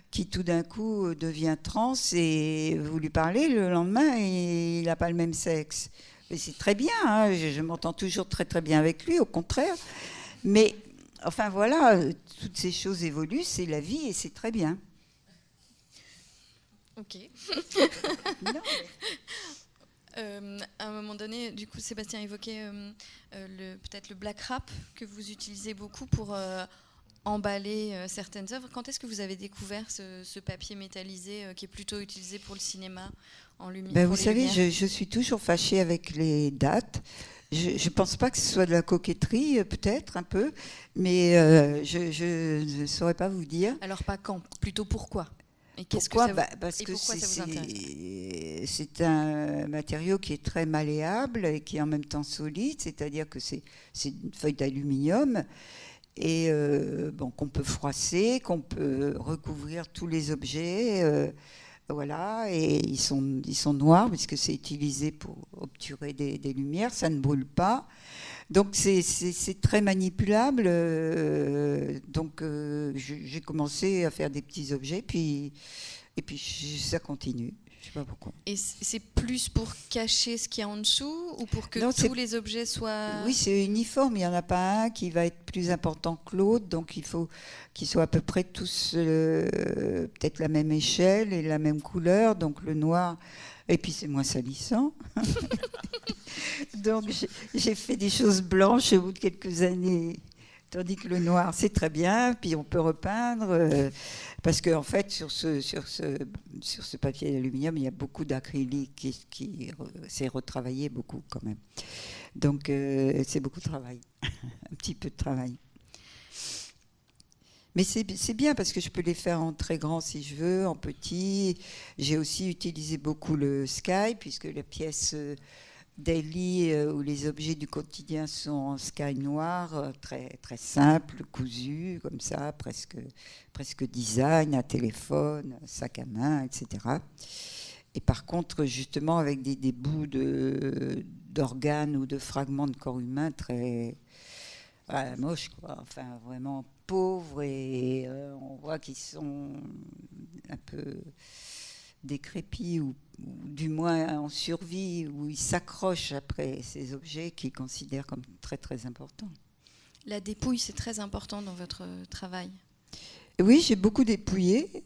qui tout d'un coup devient trans et vous lui parlez le lendemain et il n'a pas le même sexe. Et c'est très bien, hein, je m'entends toujours très très bien avec lui, au contraire. Mais enfin voilà, toutes ces choses évoluent, c'est la vie et c'est très bien. Ok. Non, à un moment donné, du coup, Sébastien évoquait peut-être le black rap que vous utilisez beaucoup pour emballer certaines œuvres. Quand est-ce que vous avez découvert ce papier métallisé qui est plutôt utilisé pour le cinéma en lumière? Vous savez, je suis toujours fâchée avec les dates. Je ne pense pas que ce soit de la coquetterie, peut-être un peu, mais je ne saurais pas vous dire. Alors pas quand, plutôt pourquoi? Et pourquoi que ça Parce que ça vous intéresse? c'est un matériau qui est très malléable et qui est en même temps solide, c'est-à-dire que c'est une feuille d'aluminium et qu'on peut froisser, qu'on peut recouvrir tous les objets. Voilà, et ils sont noirs puisque c'est utilisé pour obturer des lumières, ça ne brûle pas. Donc c'est très manipulable. Donc j'ai commencé à faire des petits objets, et puis ça continue. Je sais pas pourquoi. Et c'est plus pour cacher ce qu'il y a en dessous ou pour que tous les objets soient... Oui, c'est uniforme. Il n'y en a pas un qui va être plus important que l'autre. Donc il faut qu'ils soient à peu près tous peut-être la même échelle et la même couleur. Donc le noir... Et puis c'est moins salissant. Donc j'ai fait des choses blanches au bout de quelques années. Tandis que le noir, c'est très bien, puis on peut repeindre, parce qu'en fait, sur ce papier d'aluminium, il y a beaucoup d'acrylique qui s'est retravaillé beaucoup quand même. Donc c'est beaucoup de travail, un petit peu de travail. Mais c'est bien parce que je peux les faire en très grand si je veux, en petit. J'ai aussi utilisé beaucoup le sky, puisque la pièce... daily où les objets du quotidien sont en sky noir, très, très simple, cousu, comme ça, presque design, un téléphone, un sac à main, etc. Et par contre, justement, avec des bouts d'organes ou de fragments de corps humain très moches, quoi. Enfin, vraiment pauvres, et on voit qu'ils sont un peu décrépits ou du moins en survie, où ils s'accrochent après ces objets qu'ils considèrent comme très très importants. La dépouille, c'est très important dans votre travail. Oui, j'ai beaucoup dépouillé.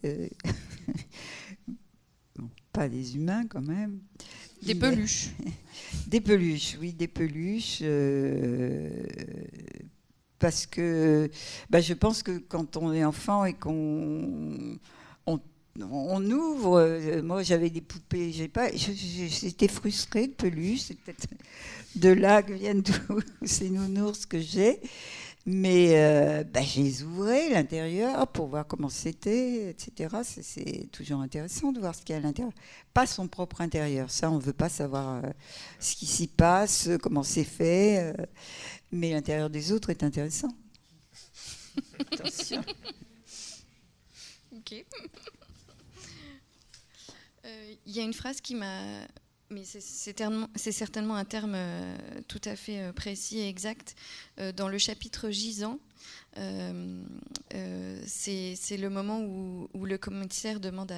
Bon, pas des humains quand même. Des peluches. Des peluches, oui, des peluches. Parce que je pense que quand on est enfant et qu'on ouvre, moi j'avais des poupées, j'étais frustrée de peluche, c'est peut-être de là que viennent tous ces nounours que j'ai, mais je les ouvrais l'intérieur pour voir comment c'était, etc. C'est toujours intéressant de voir ce qu'il y a à l'intérieur. Pas son propre intérieur, ça on ne veut pas savoir ce qui s'y passe, comment c'est fait, mais l'intérieur des autres est intéressant. Attention. Ok. Il y a une phrase qui m'a... Mais c'est certainement un terme tout à fait précis et exact. Dans le chapitre gisant, c'est le moment où le commissaire demande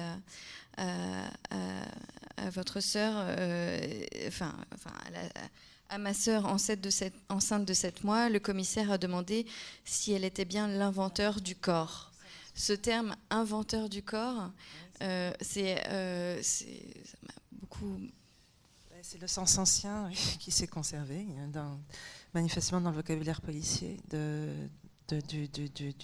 à votre sœur, à ma sœur enceinte de 7 mois, le commissaire a demandé si elle était bien l'inventeur du corps. Ce terme « inventeur du corps », ça m'a beaucoup... C'est le sens ancien qui s'est conservé, manifestement dans le vocabulaire policier, du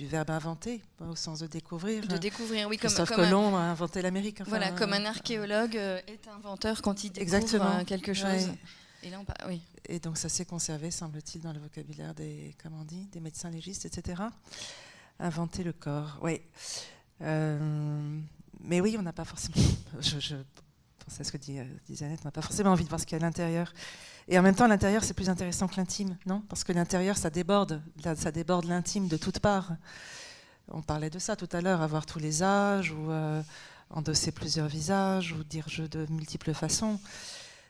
verbe inventer, au sens de découvrir. De découvrir, oui. Christophe Colomb a inventé l'Amérique. Voilà, comme un archéologue est inventeur quand il découvre quelque chose. Et là, oui. Et donc ça s'est conservé, semble-t-il, dans le vocabulaire des, comment on dit, des médecins légistes, etc. Inventer le corps, oui. Mais oui, on n'a pas forcément... Je pense à ce que disait Annette, on n'a pas forcément envie de voir ce qu'il y a à l'intérieur. Et en même temps, l'intérieur, c'est plus intéressant que l'intime, non? Parce que l'intérieur, ça déborde l'intime de toutes parts. On parlait de ça tout à l'heure, avoir tous les âges, ou endosser plusieurs visages, ou dire je de multiples façons.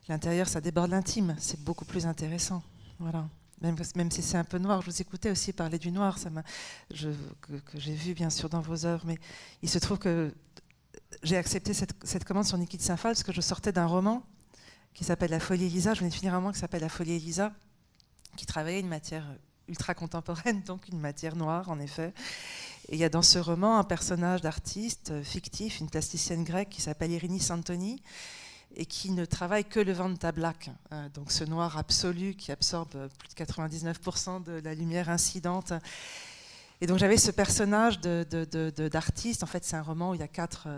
L'intérieur, ça déborde l'intime, c'est beaucoup plus intéressant. Voilà. Même si c'est un peu noir. Je vous écoutais aussi parler du noir, que j'ai vu bien sûr dans vos œuvres, mais il se trouve que j'ai accepté cette commande sur Niki de Saint-Phal parce que je sortais d'un roman qui s'appelle La Folie Elisa. Je venais de finir un roman qui s'appelle La Folie Elisa, qui travaillait une matière ultra contemporaine, donc une matière noire en effet. Et il y a dans ce roman un personnage d'artiste fictif, une plasticienne grecque qui s'appelle Irini Santoni, et qui ne travaille que le vanta black, donc ce noir absolu qui absorbe plus de 99% de la lumière incidente. Et donc j'avais ce personnage d'artiste. En fait, c'est un roman où il y a quatre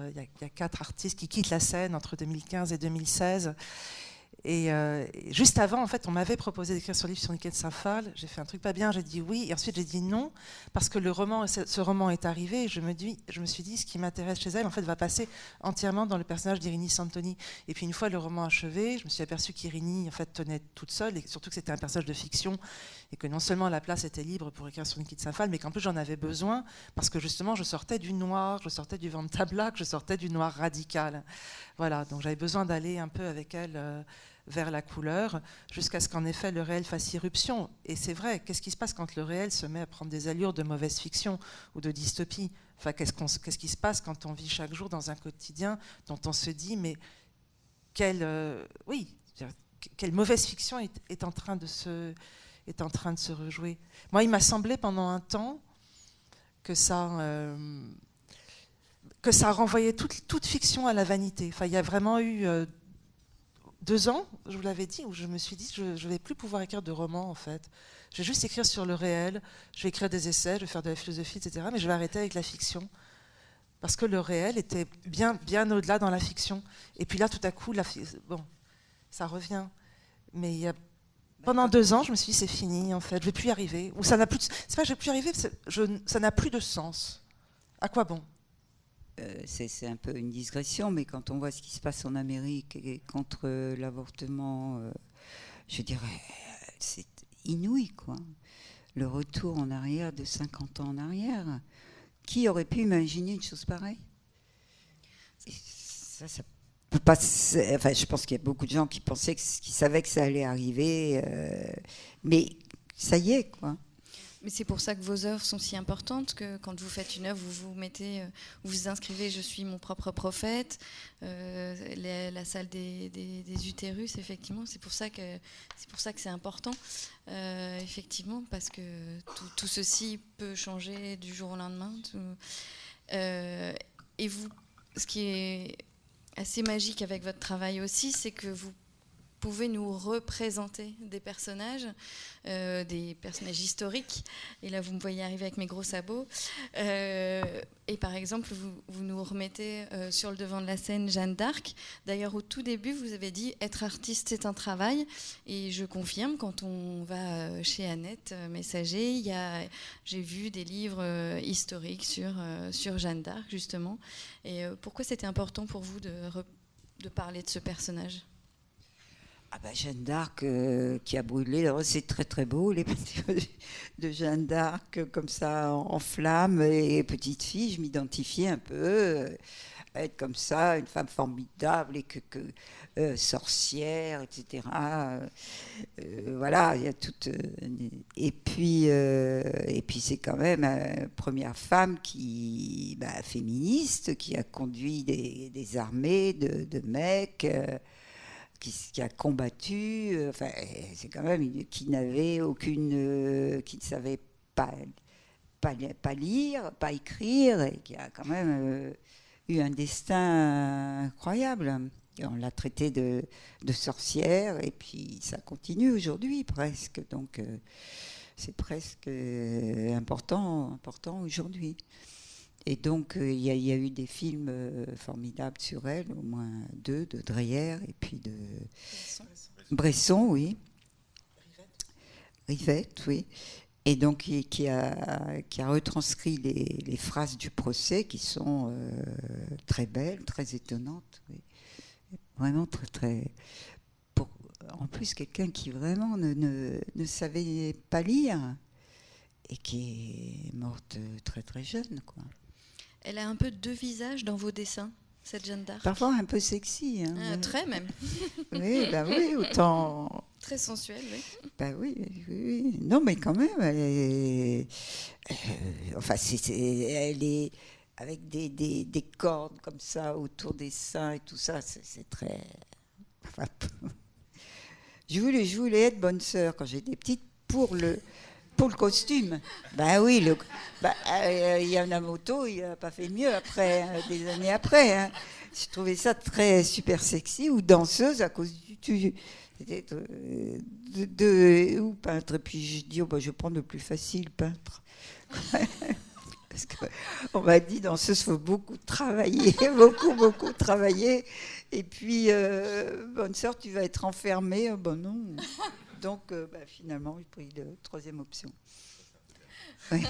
artistes qui quittent la scène entre 2015 et 2016. Et juste avant, en fait, on m'avait proposé d'écrire sur le livre sur Niki de Saint-Phal. J'ai fait un truc pas bien, j'ai dit oui. Et ensuite, j'ai dit non, parce que ce roman est arrivé. Et je me suis dit, ce qui m'intéresse chez elle, en fait, va passer entièrement dans le personnage d'Irini Santoni. Et puis, une fois le roman achevé, je me suis aperçue qu'Irini, en fait, tenait toute seule, et surtout que c'était un personnage de fiction, et que non seulement la place était libre pour écrire sur Niki de Saint-Phal, mais qu'en plus, j'en avais besoin, parce que justement, je sortais du noir, je sortais du vanta black, je sortais du noir radical. Voilà, donc j'avais besoin d'aller un peu avec elle vers la couleur, jusqu'à ce qu'en effet le réel fasse irruption. Et c'est vrai, qu'est-ce qui se passe quand le réel se met à prendre des allures de mauvaise fiction ou de dystopie? Enfin, qu'est-ce qui se passe quand on vit chaque jour dans un quotidien dont on se dit, mais quelle mauvaise fiction est en train de se rejouer? Moi, il m'a semblé pendant un temps que ça renvoyait toute fiction à la vanité. Enfin, il y a vraiment eu 2 ans, je vous l'avais dit, où je me suis dit je ne vais plus pouvoir écrire de romans en fait. Je vais juste écrire sur le réel, je vais écrire des essais, je vais faire de la philosophie, etc. Mais je vais arrêter avec la fiction. Parce que le réel était bien, bien au-delà dans la fiction. Et puis là, tout à coup, ça revient. Mais pendant 2 ans, je me suis dit c'est fini en fait, je ne vais plus y arriver. Ou ça n'a plus c'est pas que je ne vais plus y arriver, ça n'a plus de sens. À quoi bon? C'est un peu une digression, mais quand on voit ce qui se passe en Amérique et contre l'avortement, je dirais, c'est inouï, quoi. Le retour en arrière de 50 ans en arrière. Qui aurait pu imaginer une chose pareille? Et ça peut pas. Enfin, je pense qu'il y a beaucoup de gens qui pensaient, qui savaient que ça allait arriver, mais ça y est, quoi. Mais c'est pour ça que vos œuvres sont si importantes, que quand vous faites une œuvre, vous vous inscrivez, je suis mon propre prophète, la salle des utérus, effectivement, c'est pour ça que c'est important, effectivement, parce que tout ceci peut changer du jour au lendemain. Et vous, ce qui est assez magique avec votre travail aussi, c'est que vous pouvez nous représenter des personnages historiques. Et là, vous me voyez arriver avec mes gros sabots. Et par exemple, vous nous remettez sur le devant de la scène Jeanne d'Arc. D'ailleurs, au tout début, vous avez dit « être artiste, c'est un travail ». Et je confirme, quand on va chez Annette Messager, j'ai vu des livres historiques sur Jeanne d'Arc, justement. Et pourquoi c'était important pour vous de parler de ce personnage ? Jeanne d'Arc qui a brûlé, c'est très très beau, les peintures de Jeanne d'Arc comme ça en flammes, et petite fille, je m'identifiais un peu à être comme ça, une femme formidable et sorcière, etc. Voilà, il y a toute et puis c'est quand même la première femme féministe qui a conduit des armées de mecs. Qui a combattu, c'est quand même qui n'avait qui ne savait pas lire, pas écrire, et qui a quand même eu un destin incroyable. Et on l'a traité de sorcière, et puis ça continue aujourd'hui presque. Donc c'est presque important aujourd'hui. Et donc, il y a eu des films formidables sur elle, au moins 2, de Dreyer et puis de Bresson, oui. Rivette, oui. Et donc, qui a retranscrit les phrases du procès qui sont très belles, très étonnantes. Oui. Vraiment très, très... En plus, quelqu'un qui vraiment ne savait pas lire et qui est morte très, très jeune, quoi. Elle a un peu deux visages dans vos dessins, cette Jeanne d'Arc. Parfois un peu sexy. Hein, très même. Oui, bah oui, autant... Très sensuelle, oui. Bah oui, oui. Non, mais quand même, elle est... enfin, elle est avec des cordes comme ça autour des seins et tout ça, c'est très... Enfin, je voulais être bonne sœur quand j'étais petite pour le costume. Ben oui, Yamamoto, il n'a pas fait mieux après, des années après. Hein. Je trouvais ça très super sexy, ou danseuse à cause du ou peintre. Et puis je dis, je vais prendre le plus facile, peintre. Parce qu'on m'a dit, danseuse, il faut beaucoup travailler, beaucoup travailler. Et puis, bonne sœur, tu vas être enfermée. Ben non. Donc, finalement, j'ai pris la troisième option. Oui.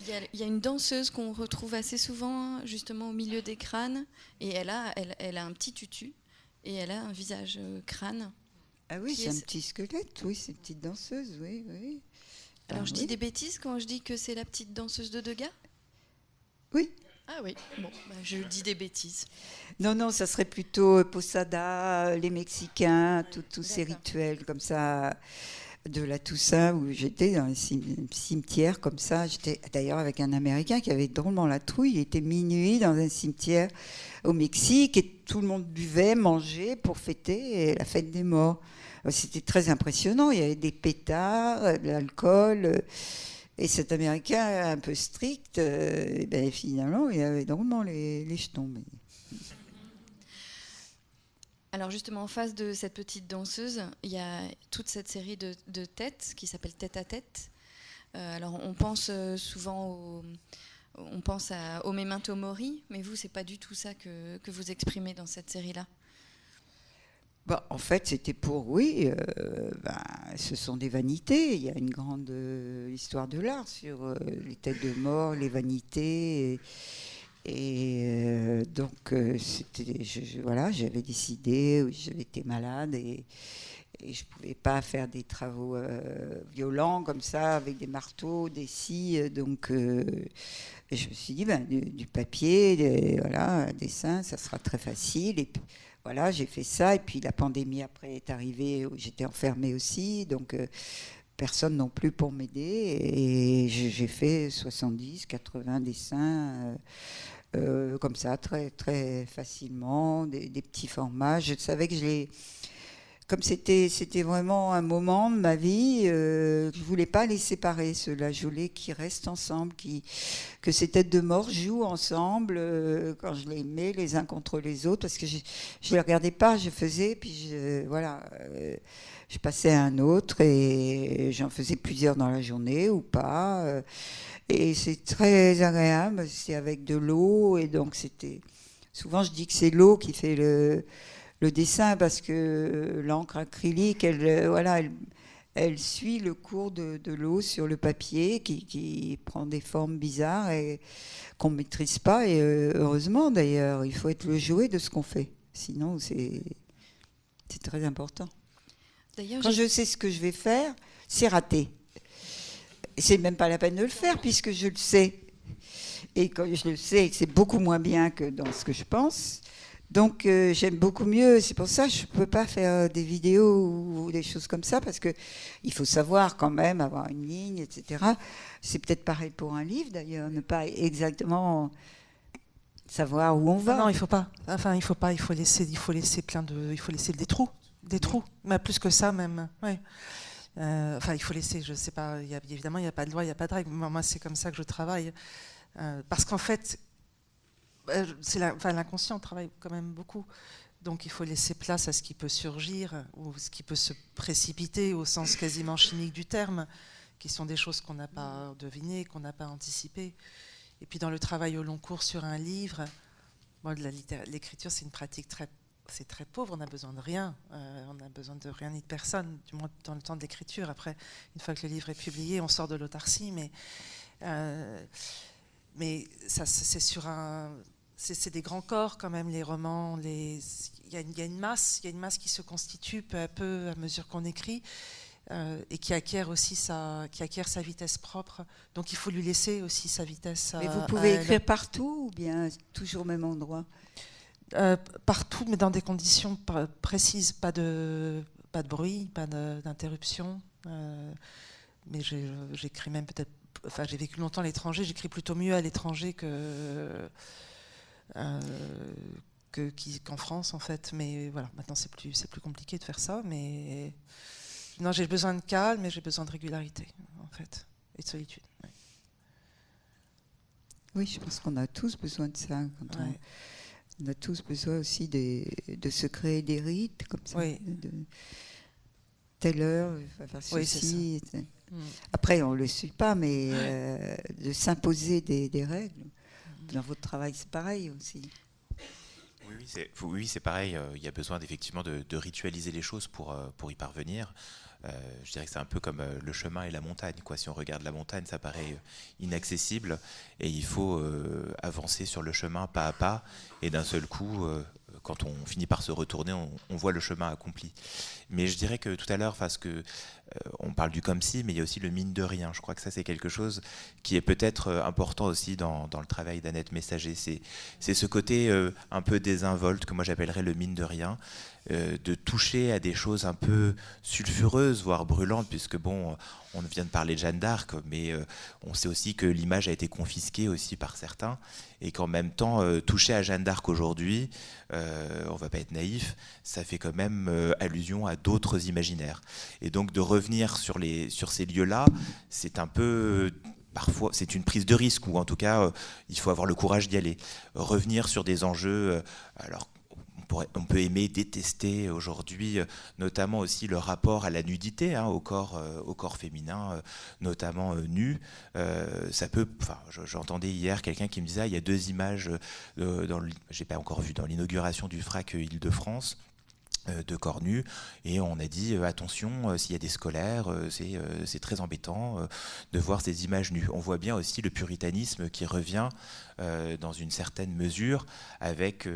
Il y a une danseuse qu'on retrouve assez souvent, justement, au milieu des crânes. Et elle a un petit tutu. Et elle a un visage crâne. Ah oui, c'est un petit squelette. Oui, c'est une petite danseuse, oui. Alors, je dis des bêtises quand je dis que c'est la petite danseuse de Degas ? Oui. Ah oui, bon, je dis des bêtises. Non, ça serait plutôt Posada, les Mexicains, tous ces rituels comme ça, de la Toussaint, où j'étais dans un cimetière comme ça. J'étais d'ailleurs avec un Américain qui avait drôlement la trouille. Il était minuit dans un cimetière au Mexique et tout le monde buvait, mangeait pour fêter la fête des morts. C'était très impressionnant. Il y avait des pétards, de l'alcool... Et cet Américain un peu strict, finalement, il avait drôlement les jetons. Mais... Alors justement, en face de cette petite danseuse, il y a toute cette série de têtes qui s'appelle Tête à tête. Alors on pense souvent au Memento Mori, mais vous, c'est pas du tout ça que vous exprimez dans cette série-là. En fait, c'était pour, ce sont des vanités. Il y a une grande histoire de l'art sur les têtes de mort, les vanités. Donc, j'avais décidé, j'avais été malade et je ne pouvais pas faire des travaux violents comme ça, avec des marteaux, des scies. Donc, je me suis dit, du papier, un dessin, ça sera très facile. Et puis, voilà, j'ai fait ça, et puis la pandémie après est arrivée, j'étais enfermée aussi, donc personne non plus pour m'aider, et j'ai fait 70, 80 dessins comme ça, très, très facilement, des petits formats. Je savais que comme c'était vraiment un moment de ma vie, je ne voulais pas les séparer, ceux-là. Je voulais qu'ils restent ensemble, que ces têtes de mort jouent ensemble quand je les mets les uns contre les autres, parce que je ne les regardais pas, je faisais, puis je passais à un autre, et j'en faisais plusieurs dans la journée ou pas. Et c'est très agréable, c'est avec de l'eau, et donc c'était... Souvent, je dis que c'est l'eau qui fait le dessin, parce que l'encre acrylique, elle suit le cours de l'eau sur le papier qui prend des formes bizarres et qu'on ne maîtrise pas. Et heureusement, d'ailleurs, il faut être le jouet de ce qu'on fait. Sinon, c'est très important. D'ailleurs, quand je sais ce que je vais faire, c'est raté. C'est même pas la peine de le faire, puisque je le sais. Et quand je le sais, c'est beaucoup moins bien que dans ce que je pense. Donc j'aime beaucoup mieux, c'est pour ça que je ne peux pas faire des vidéos ou des choses comme ça, parce qu'il faut savoir quand même, avoir une ligne, etc. C'est peut-être pareil pour un livre d'ailleurs, ne pas exactement savoir où on va. Non, il faut pas. Enfin, il faut laisser des trous, mais plus que ça même. Ouais. Il faut laisser, je sais pas, évidemment il n'y a pas de loi, il n'y a pas de règle. Moi c'est comme ça que je travaille, parce qu'en fait, l'inconscient travaille quand même beaucoup, donc il faut laisser place à ce qui peut surgir ou ce qui peut se précipiter au sens quasiment chimique du terme, qui sont des choses qu'on n'a pas devinées, qu'on n'a pas anticipées. Et puis dans le travail au long cours sur un livre, l'écriture c'est une pratique c'est très pauvre, on a besoin de rien, on n'a besoin de rien ni de personne, du moins dans le temps de l'écriture. Après, une fois que le livre est publié, on sort de l'autarcie, mais ça, c'est des grands corps quand même, les romans. Il y a une masse qui se constitue peu à peu à mesure qu'on écrit, et qui acquiert sa vitesse propre. Donc il faut lui laisser aussi sa vitesse. Mais vous pouvez écrire partout ou bien toujours au même endroit? Partout, mais dans des conditions précises, pas de bruit, pas d'interruption. Mais j'écris même peut-être. Enfin, j'ai vécu longtemps à l'étranger. J'écris plutôt mieux à l'étranger qu'en France, en fait. Mais voilà, maintenant c'est plus compliqué de faire ça. Mais non, j'ai besoin de calme, mais j'ai besoin de régularité, en fait, et de solitude. Ouais. Oui, je pense qu'on a tous besoin de ça. On a tous besoin aussi de se créer des rites comme ça. Oui. De telle heure, il va faire ceci. Oui, après, on ne le suit pas, mais de s'imposer des règles. Dans votre travail, c'est pareil aussi. Oui, c'est pareil. Il y a besoin effectivement de ritualiser les choses pour y parvenir. Je dirais que c'est un peu comme le chemin et la montagne, quoi. Si on regarde la montagne, ça paraît inaccessible et il faut avancer sur le chemin pas à pas. Et d'un seul coup, quand on finit par se retourner, on voit le chemin accompli. Mais je dirais que tout à l'heure, on parle du comme si, mais il y a aussi le mine de rien. Je crois que ça, c'est quelque chose qui est peut-être important aussi dans le travail d'Annette Messager. C'est ce côté un peu désinvolte que moi j'appellerais le mine de rien. De toucher à des choses un peu sulfureuses, voire brûlantes, puisque bon, on vient de parler de Jeanne d'Arc, mais on sait aussi que l'image a été confisquée aussi par certains, et qu'en même temps, toucher à Jeanne d'Arc aujourd'hui, on va pas être naïf, ça fait quand même allusion à d'autres imaginaires. Et donc de revenir sur ces lieux-là, c'est un peu... Parfois, c'est une prise de risque, ou en tout cas, il faut avoir le courage d'y aller. Revenir sur des enjeux... alors, on peut aimer, détester aujourd'hui, notamment aussi le rapport à la nudité, au corps féminin, notamment nu. Ça peut. Enfin, j'entendais hier quelqu'un qui me disait il y a 2 images, j'ai pas encore vu, dans l'inauguration du FRAC Île-de-France. De corps nus, et on a dit attention, s'il y a des scolaires, c'est très embêtant de voir ces images nues. On voit bien aussi le puritanisme qui revient dans une certaine mesure avec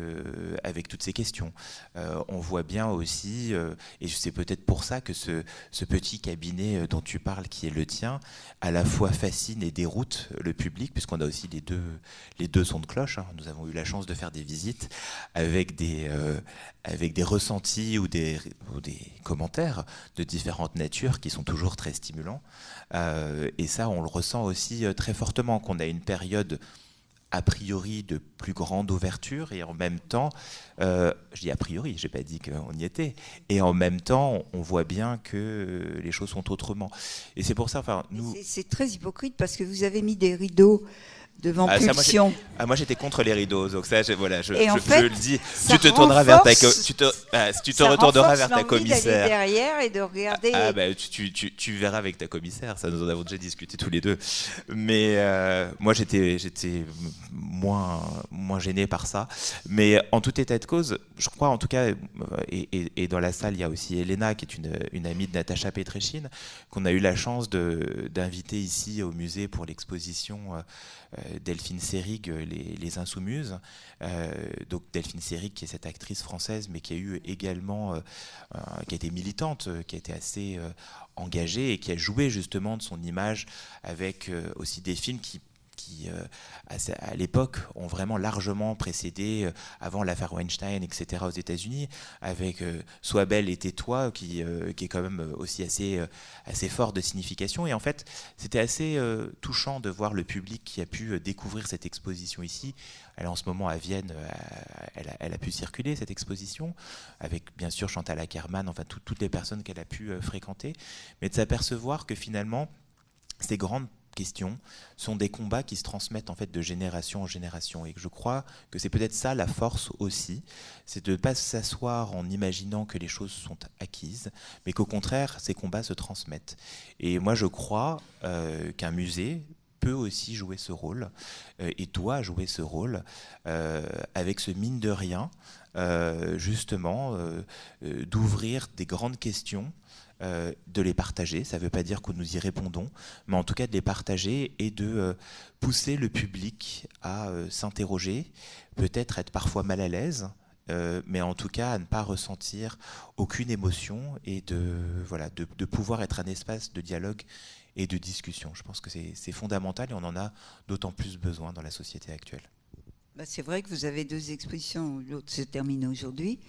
toutes ces questions. On voit bien aussi, et c'est peut-être pour ça que ce petit cabinet dont tu parles, qui est le tien, à la fois fascine et déroute le public, puisqu'on a aussi les deux sons de cloche. Nous avons eu la chance de faire des visites avec des ressentis ou des commentaires de différentes natures qui sont toujours très stimulants. Et ça, on le ressent aussi très fortement, qu'on a une période a priori de plus grande ouverture, et en même temps, je dis a priori, j'ai pas dit qu'on y était, et en même temps, on voit bien que les choses sont autrement. Et c'est pour ça, nous... C'est très hypocrite, parce que vous avez mis des rideaux devant Pulsion. Moi j'étais contre les rideaux, donc ça je fait, le dis. Tu te tourneras vers retourneras vers ta commissaire. Derrière et de regarder. Tu verras avec ta commissaire, ça nous en avons déjà discuté tous les deux. Mais moi j'étais moins gêné par ça. Mais en tout état de cause, je crois en tout cas, et dans la salle il y a aussi Elena qui est une amie de Natacha Petrechine, qu'on a eu la chance d'inviter ici au musée pour l'exposition Delphine Seyrig, les Insoumises. Donc Delphine Seyrig, qui est cette actrice française, mais qui a eu également, qui a été militante, qui a été assez engagée et qui a joué justement de son image avec aussi des films qui à l'époque ont vraiment largement précédé, avant l'affaire Weinstein, etc. aux États-Unis, avec Sois belle et tais-toi, qui est quand même aussi assez fort de signification. Et en fait, c'était assez touchant de voir le public qui a pu découvrir cette exposition ici. Elle est en ce moment à Vienne, elle a pu circuler cette exposition, avec bien sûr Chantal Akerman, enfin toutes les personnes qu'elle a pu fréquenter, mais de s'apercevoir que finalement, ces grandes questions sont des combats qui se transmettent en fait de génération en génération, et que je crois que c'est peut-être ça la force aussi, c'est de ne pas s'asseoir en imaginant que les choses sont acquises, mais qu'au contraire ces combats se transmettent. Et moi je crois qu'un musée peut aussi jouer ce rôle et doit jouer ce rôle avec ce mine de rien, justement d'ouvrir des grandes questions, de les partager. Ça ne veut pas dire que nous y répondons, mais en tout cas de les partager et de pousser le public à s'interroger, peut-être être parfois mal à l'aise, mais en tout cas à ne pas ressentir aucune émotion et de pouvoir être un espace de dialogue et de discussion. Je pense que c'est fondamental et on en a d'autant plus besoin dans la société actuelle. C'est vrai que vous avez 2 expositions, l'autre se termine aujourd'hui,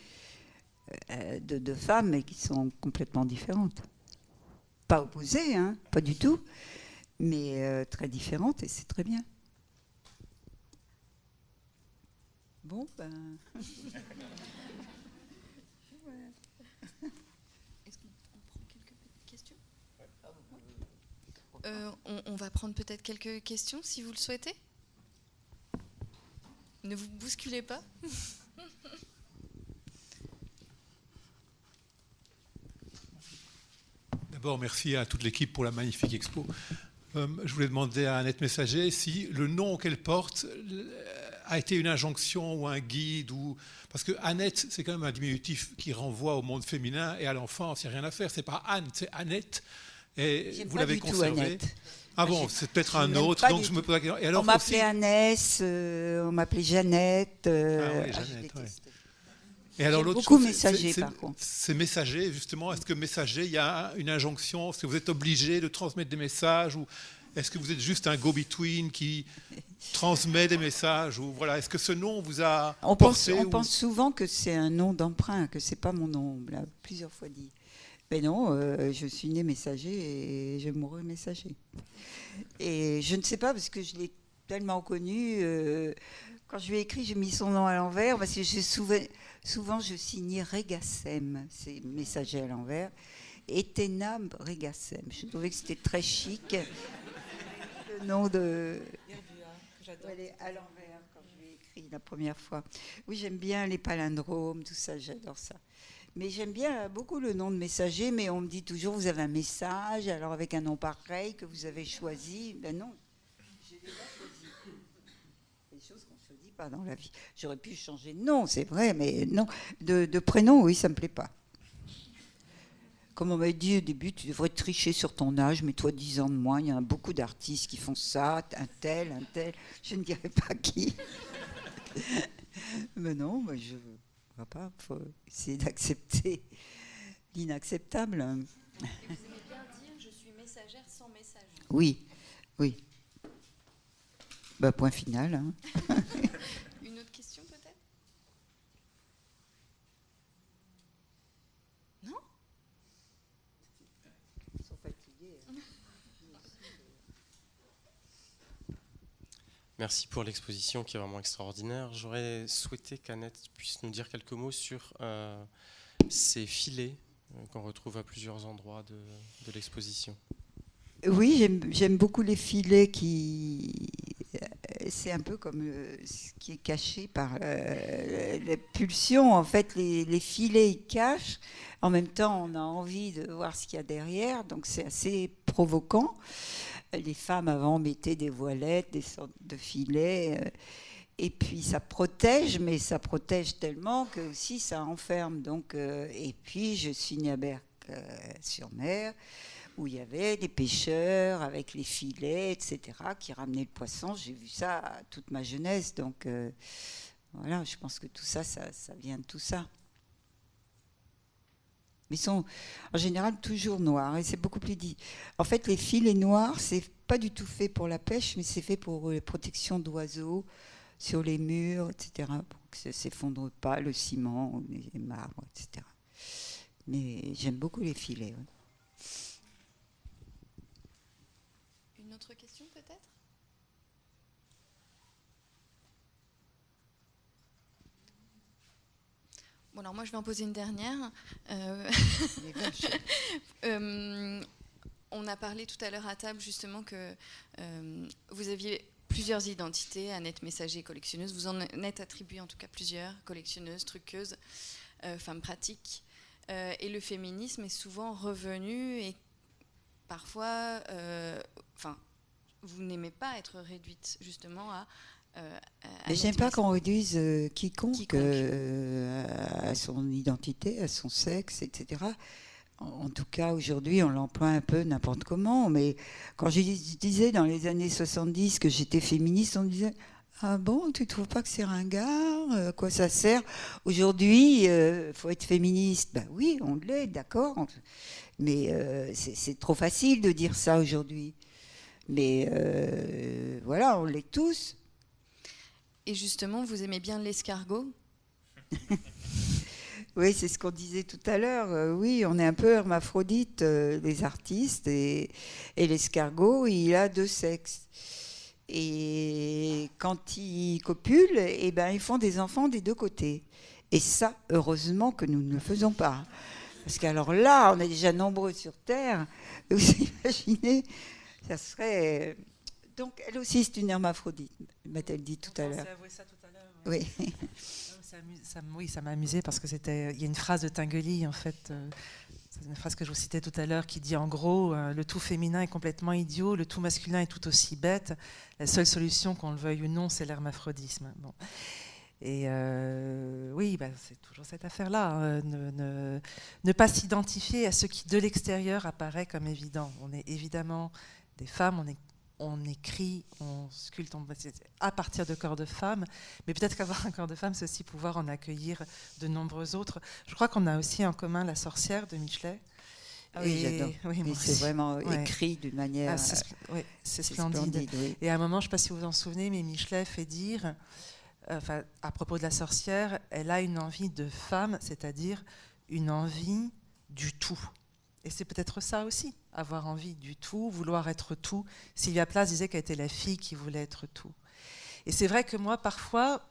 de femmes, mais qui sont complètement différentes. Pas opposées, hein, pas du tout, mais très différentes, et c'est très bien. Bon, ben... Est-ce qu'on prend quelques questions ? On va prendre peut-être quelques questions, si vous le souhaitez. Ne vous bousculez pas. D'abord, merci à toute l'équipe pour la magnifique expo. Je voulais demander à Annette Messager si le nom qu'elle porte a été une injonction ou un guide, parce que Annette, c'est quand même un diminutif qui renvoie au monde féminin et à l'enfance. Il n'y a rien à faire. C'est pas Anne, c'est Annette. Et vous l'avez conservé. Ah bon, c'est peut-être un autre. Donc je me pose la question. Et alors, on m'appelait Annès, on m'appelait Jeannette. Oui, Jeannette, ouais. Et alors l'autre beaucoup chose, Messager, par contre. C'est Messager, justement. Est-ce que Messager, il y a une injonction? Est-ce que vous êtes obligé de transmettre des messages, ou est-ce que vous êtes juste un go-between qui transmet des messages, ou voilà? Est-ce que ce nom vous a porté? On pense souvent que c'est un nom d'emprunt, que c'est pas mon nom. On l'a plusieurs fois dit. Mais non, je suis née Messager et je mourrai Messager. Et je ne sais pas, parce que je l'ai tellement connu. Quand je lui ai écrit, j'ai mis son nom à l'envers, parce que souvent je signais Régassem, c'est Messager à l'envers, et Ténam Régassem. Je trouvais que c'était très chic. Le nom de... Elle est à l'envers quand je lui ai écrit la première fois. Oui, j'aime bien les palindromes, tout ça, j'adore ça. Mais j'aime bien beaucoup le nom de Messager, mais on me dit toujours, vous avez un message, alors avec un nom pareil que vous avez choisi. Ben non, je n'ai pas choisi. Des choses qu'on ne choisit pas dans la vie. J'aurais pu changer de nom, c'est vrai, mais non. De prénom, oui, ça ne me plaît pas. Comme on m'a dit au début, tu devrais tricher sur ton âge, mais toi 10 ans de moins, il y a beaucoup d'artistes qui font ça, un tel, je ne dirais pas qui. Mais non, je... pas, il faut essayer d'accepter l'inacceptable. Et vous aimez bien dire, je suis messagère sans message. Oui. Point final. Hein. Une autre question peut-être? Non? Ils sont fatigués. Merci pour l'exposition qui est vraiment extraordinaire. J'aurais souhaité qu'Annette puisse nous dire quelques mots sur ces filets qu'on retrouve à plusieurs endroits de l'exposition. Oui, j'aime beaucoup les filets c'est un peu comme ce qui est caché par la pulsion. En fait, les filets, ils cachent. En même temps, on a envie de voir ce qu'il y a derrière. Donc, c'est assez provoquant. Les femmes, avant, mettaient des voilettes, des sortes de filets. Et puis, ça protège, mais ça protège tellement que aussi ça enferme. Donc, et puis, je suis née à Berck-sur-Mer, où il y avait des pêcheurs avec les filets, etc., qui ramenaient le poisson. J'ai vu ça toute ma jeunesse. Donc, voilà, je pense que tout ça, ça vient de tout ça. Mais ils sont en général toujours noirs, et c'est beaucoup plus dit. En fait, les filets noirs, c'est pas du tout fait pour la pêche, mais c'est fait pour les protections d'oiseaux sur les murs, etc., pour que ça ne s'effondre pas, le ciment, les marbres, etc. Mais j'aime beaucoup les filets. Ouais. Une autre question peut-être? Bon, alors moi je vais en poser une dernière. on a parlé tout à l'heure à table justement que vous aviez plusieurs identités, Annette Messager, collectionneuse. Vous en êtes attribué en tout cas plusieurs, collectionneuse, truqueuse, femme pratique. Et le féminisme est souvent revenu et parfois, vous n'aimez pas être réduite justement à mais j'aime pas qu'on réduise quiconque à son identité, à son sexe, etc. En tout cas, aujourd'hui, on l'emploie un peu n'importe comment. Mais quand je disais dans les années 70 que j'étais féministe, on me disait « Ah bon, tu trouves pas que c'est ringard ? À quoi ça sert ? Aujourd'hui, faut être féministe. » Ben oui, on l'est, d'accord. Mais c'est trop facile de dire ça aujourd'hui. Mais voilà, on l'est tous. Et justement, vous aimez bien l'escargot ? Oui, c'est ce qu'on disait tout à l'heure. Oui, on est un peu hermaphrodite, les artistes. Et l'escargot, il a 2 sexes. Et quand ils copulent, eh ben, ils font des enfants des 2 côtés. Et ça, heureusement que nous ne le faisons pas. Parce qu'alors là, on est déjà nombreux sur Terre. Vous imaginez, ça serait... Donc, elle aussi, c'est une hermaphrodite, m'a-t-elle dit tout à l'heure. Avoué ça tout à l'heure. Oui. Oui, ça m'a amusé parce que il y a une phrase de Tinguely, en fait, c'est une phrase que je vous citais tout à l'heure, qui dit en gros, le tout féminin est complètement idiot, le tout masculin est tout aussi bête, la seule solution, qu'on le veuille ou non, c'est l'hermaphrodisme. Bon. Et oui, c'est toujours cette affaire-là, ne pas s'identifier à ce qui, de l'extérieur, apparaît comme évident. On est évidemment des femmes, on écrit, on sculpte à partir de corps de femmes, mais peut-être qu'avoir un corps de femme, c'est aussi pouvoir en accueillir de nombreux autres. Je crois qu'on a aussi en commun La sorcière de Michelet. Ah oui, j'adore. Oui, c'est vraiment écrit d'une manière... c'est splendide. Oui. Et à un moment, je ne sais pas si vous vous en souvenez, mais Michelet fait dire, à propos de La sorcière, elle a une envie de femme, c'est-à-dire une envie du tout. Et c'est peut-être ça aussi, avoir envie du tout, vouloir être tout. Sylvia Plath disait qu'elle était la fille qui voulait être tout. Et c'est vrai que moi, parfois,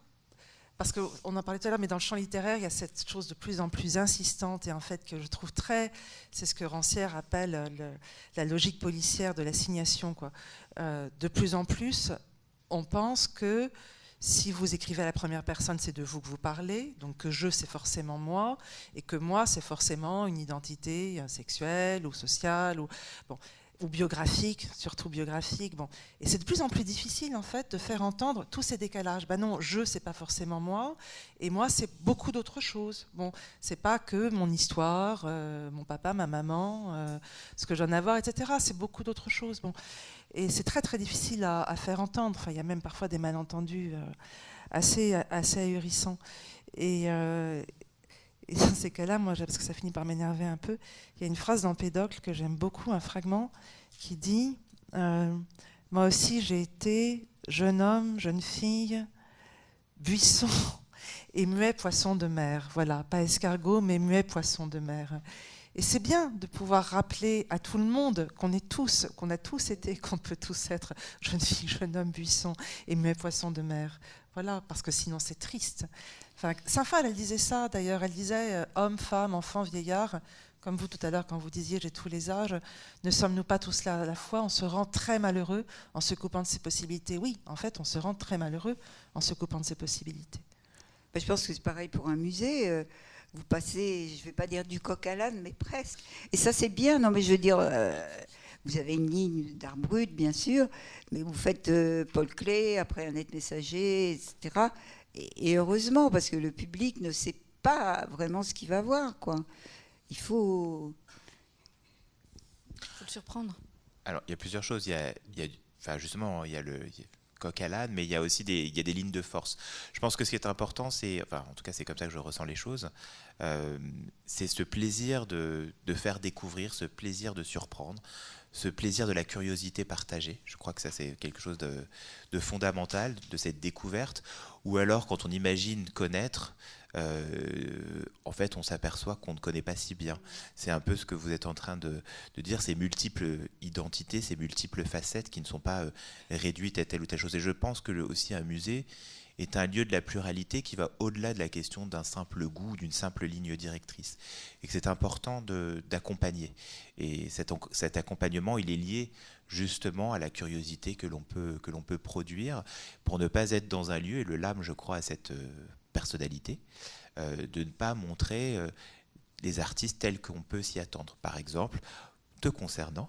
parce qu'on en parlait tout à l'heure, mais dans le champ littéraire, il y a cette chose de plus en plus insistante et en fait que je trouve c'est ce que Rancière appelle la logique policière de l'assignation, quoi. De plus en plus, on pense que si vous écrivez à la première personne, c'est de vous que vous parlez, donc que je, c'est forcément moi, et que moi, c'est forcément une identité sexuelle ou sociale, ou biographique, surtout biographique. Bon. Et c'est de plus en plus difficile, en fait, de faire entendre tous ces décalages. Non, je, c'est pas forcément moi, et moi, c'est beaucoup d'autres choses. Bon, c'est pas que mon histoire, mon papa, ma maman, ce que j'en ai à voir, etc. C'est beaucoup d'autres choses. Bon. Et c'est très très difficile à faire entendre. Enfin, il y a même parfois des malentendus assez ahurissants. Et dans ces cas-là, moi, parce que ça finit par m'énerver un peu, il y a une phrase d'Empédocle que j'aime beaucoup, un fragment, qui dit moi aussi j'ai été jeune homme, jeune fille, buisson et muet poisson de mer. Voilà, pas escargot, mais muet poisson de mer. Et c'est bien de pouvoir rappeler à tout le monde qu'on a tous été, qu'on peut tous être jeune fille, jeune homme, buisson et muet poisson de mer. Voilà, parce que sinon c'est triste. Enfin, Saint-Phal, elle disait ça d'ailleurs, elle disait homme, femme, enfant, vieillard, comme vous tout à l'heure quand vous disiez j'ai tous les âges, ne sommes-nous pas tous là à la fois? On se rend très malheureux en se coupant de ses possibilités. Oui, en fait, on se rend très malheureux en se coupant de ses possibilités. Je pense que c'est pareil pour un musée. Vous passez, je ne vais pas dire du coq à l'âne, mais presque. Et ça, c'est bien. Non, mais je veux dire, vous avez une ligne d'art brut, bien sûr, mais vous faites Paul Klee, après Annette Messager, etc. Et heureusement, parce que le public ne sait pas vraiment ce qu'il va voir, quoi. Il faut le surprendre. Alors, il y a plusieurs choses. Justement, il y a le coq à l'âne, mais il y a aussi des lignes de force. Je pense que ce qui est important, en tout cas, c'est comme ça que je ressens les choses, c'est ce plaisir de faire découvrir, ce plaisir de surprendre, ce plaisir de la curiosité partagée. Je crois que ça, c'est quelque chose de fondamental, de cette découverte, ou alors, quand on imagine connaître, en fait, on s'aperçoit qu'on ne connaît pas si bien. C'est un peu ce que vous êtes en train de dire, ces multiples identités, ces multiples facettes qui ne sont pas réduites à telle ou telle chose. Et je pense que aussi un musée est un lieu de la pluralité qui va au-delà de la question d'un simple goût, d'une simple ligne directrice. Et que c'est important d'accompagner. Et cet accompagnement, il est lié justement à la curiosité que l'on peut produire pour ne pas être dans un lieu, et le LAM, je crois, à cette personnalité, de ne pas montrer les artistes tels qu'on peut s'y attendre. Par exemple, te concernant,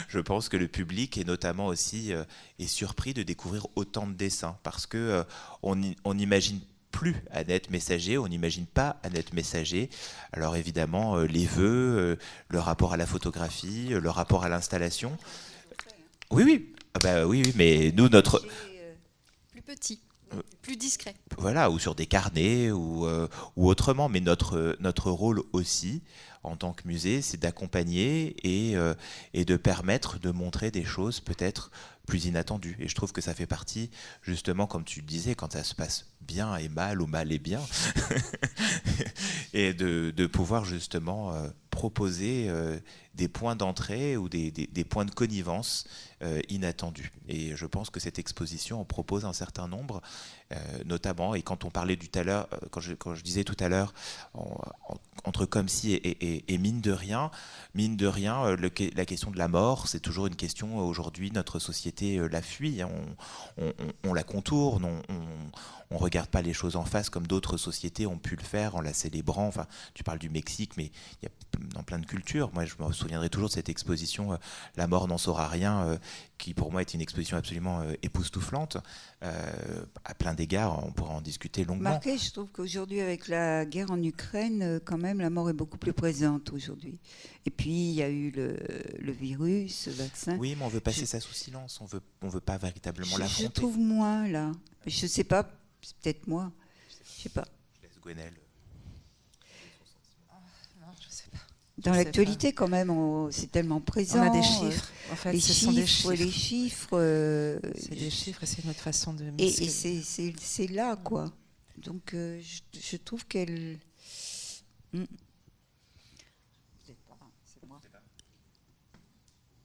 je pense que le public est notamment aussi est surpris de découvrir autant de dessins, parce que on n'imagine plus Annette Messager, on n'imagine pas Annette Messager. Alors évidemment, les vœux, le rapport à la photographie, le rapport à l'installation. Oui, oui, mais nous, notre... Plus petit, plus discret. Voilà, ou sur des carnets, ou autrement. Mais notre rôle aussi, en tant que musée, c'est d'accompagner et de permettre de montrer des choses peut-être plus inattendues. Et je trouve que ça fait partie, justement, comme tu le disais, quand ça se passe bien et mal, ou mal et bien, et de pouvoir justement proposer des points d'entrée ou des points de connivence inattendus. Et je pense que cette exposition en propose un certain nombre, notamment, et quand on parlait tout à l'heure, quand je disais tout à l'heure, entre comme si et mine de rien, la question de la mort, c'est toujours une question aujourd'hui, notre société la fuit, hein, on la contourne, on regarde pas les choses en face comme d'autres sociétés ont pu le faire en la célébrant. Enfin, tu parles du Mexique, mais il y a dans plein de cultures. Moi, je me souviendrai toujours de cette exposition La mort n'en saura rien, qui pour moi est une exposition absolument époustouflante. À plein d'égards, on pourra en discuter longuement. Marqué, je trouve qu'aujourd'hui, avec la guerre en Ukraine, quand même, la mort est beaucoup plus présente aujourd'hui. Et puis, il y a eu le virus, le vaccin. Oui, mais on veut passer ça sous silence. On veut pas véritablement l'affronter. Je trouve moins, là. Je sais pas, c'est peut-être moi. Je sais pas. Je laisse Gwenelle. Non, je sais pas. Dans l'actualité, quand même, c'est tellement présent. On a des chiffres. En fait, les ce sont des chiffres. chiffres. Les chiffres. C'est des chiffres et c'est notre façon de... Et c'est là, quoi. Donc, je trouve qu'elle... C'est moi.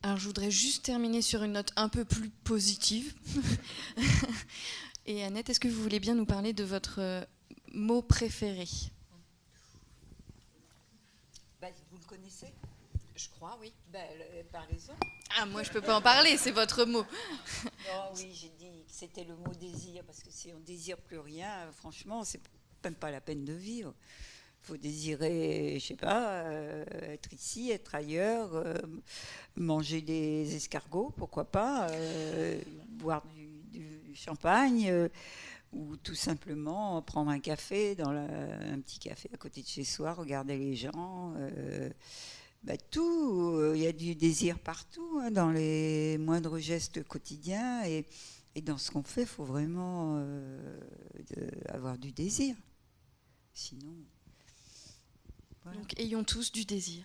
Alors, je voudrais juste terminer sur une note un peu plus positive. Et Annette, est-ce que vous voulez bien nous parler de votre mot préféré ? Vous le connaissez ? Je crois, oui. Parlez-en. Ah, moi, je ne peux pas en parler, c'est votre mot. Non, oui, j'ai dit que c'était le mot désir, parce que si on ne désire plus rien, franchement, c'est même pas la peine de vivre. Il faut désirer, je sais pas, être ici, être ailleurs, manger des escargots, pourquoi pas, boire du champagne, ou tout simplement prendre un café, un petit café à côté de chez soi, regarder les gens. Tout, il y a du désir partout, hein, dans les moindres gestes quotidiens. Et dans ce qu'on fait, il faut vraiment avoir du désir. Sinon... Voilà. Donc, ayons tous du désir.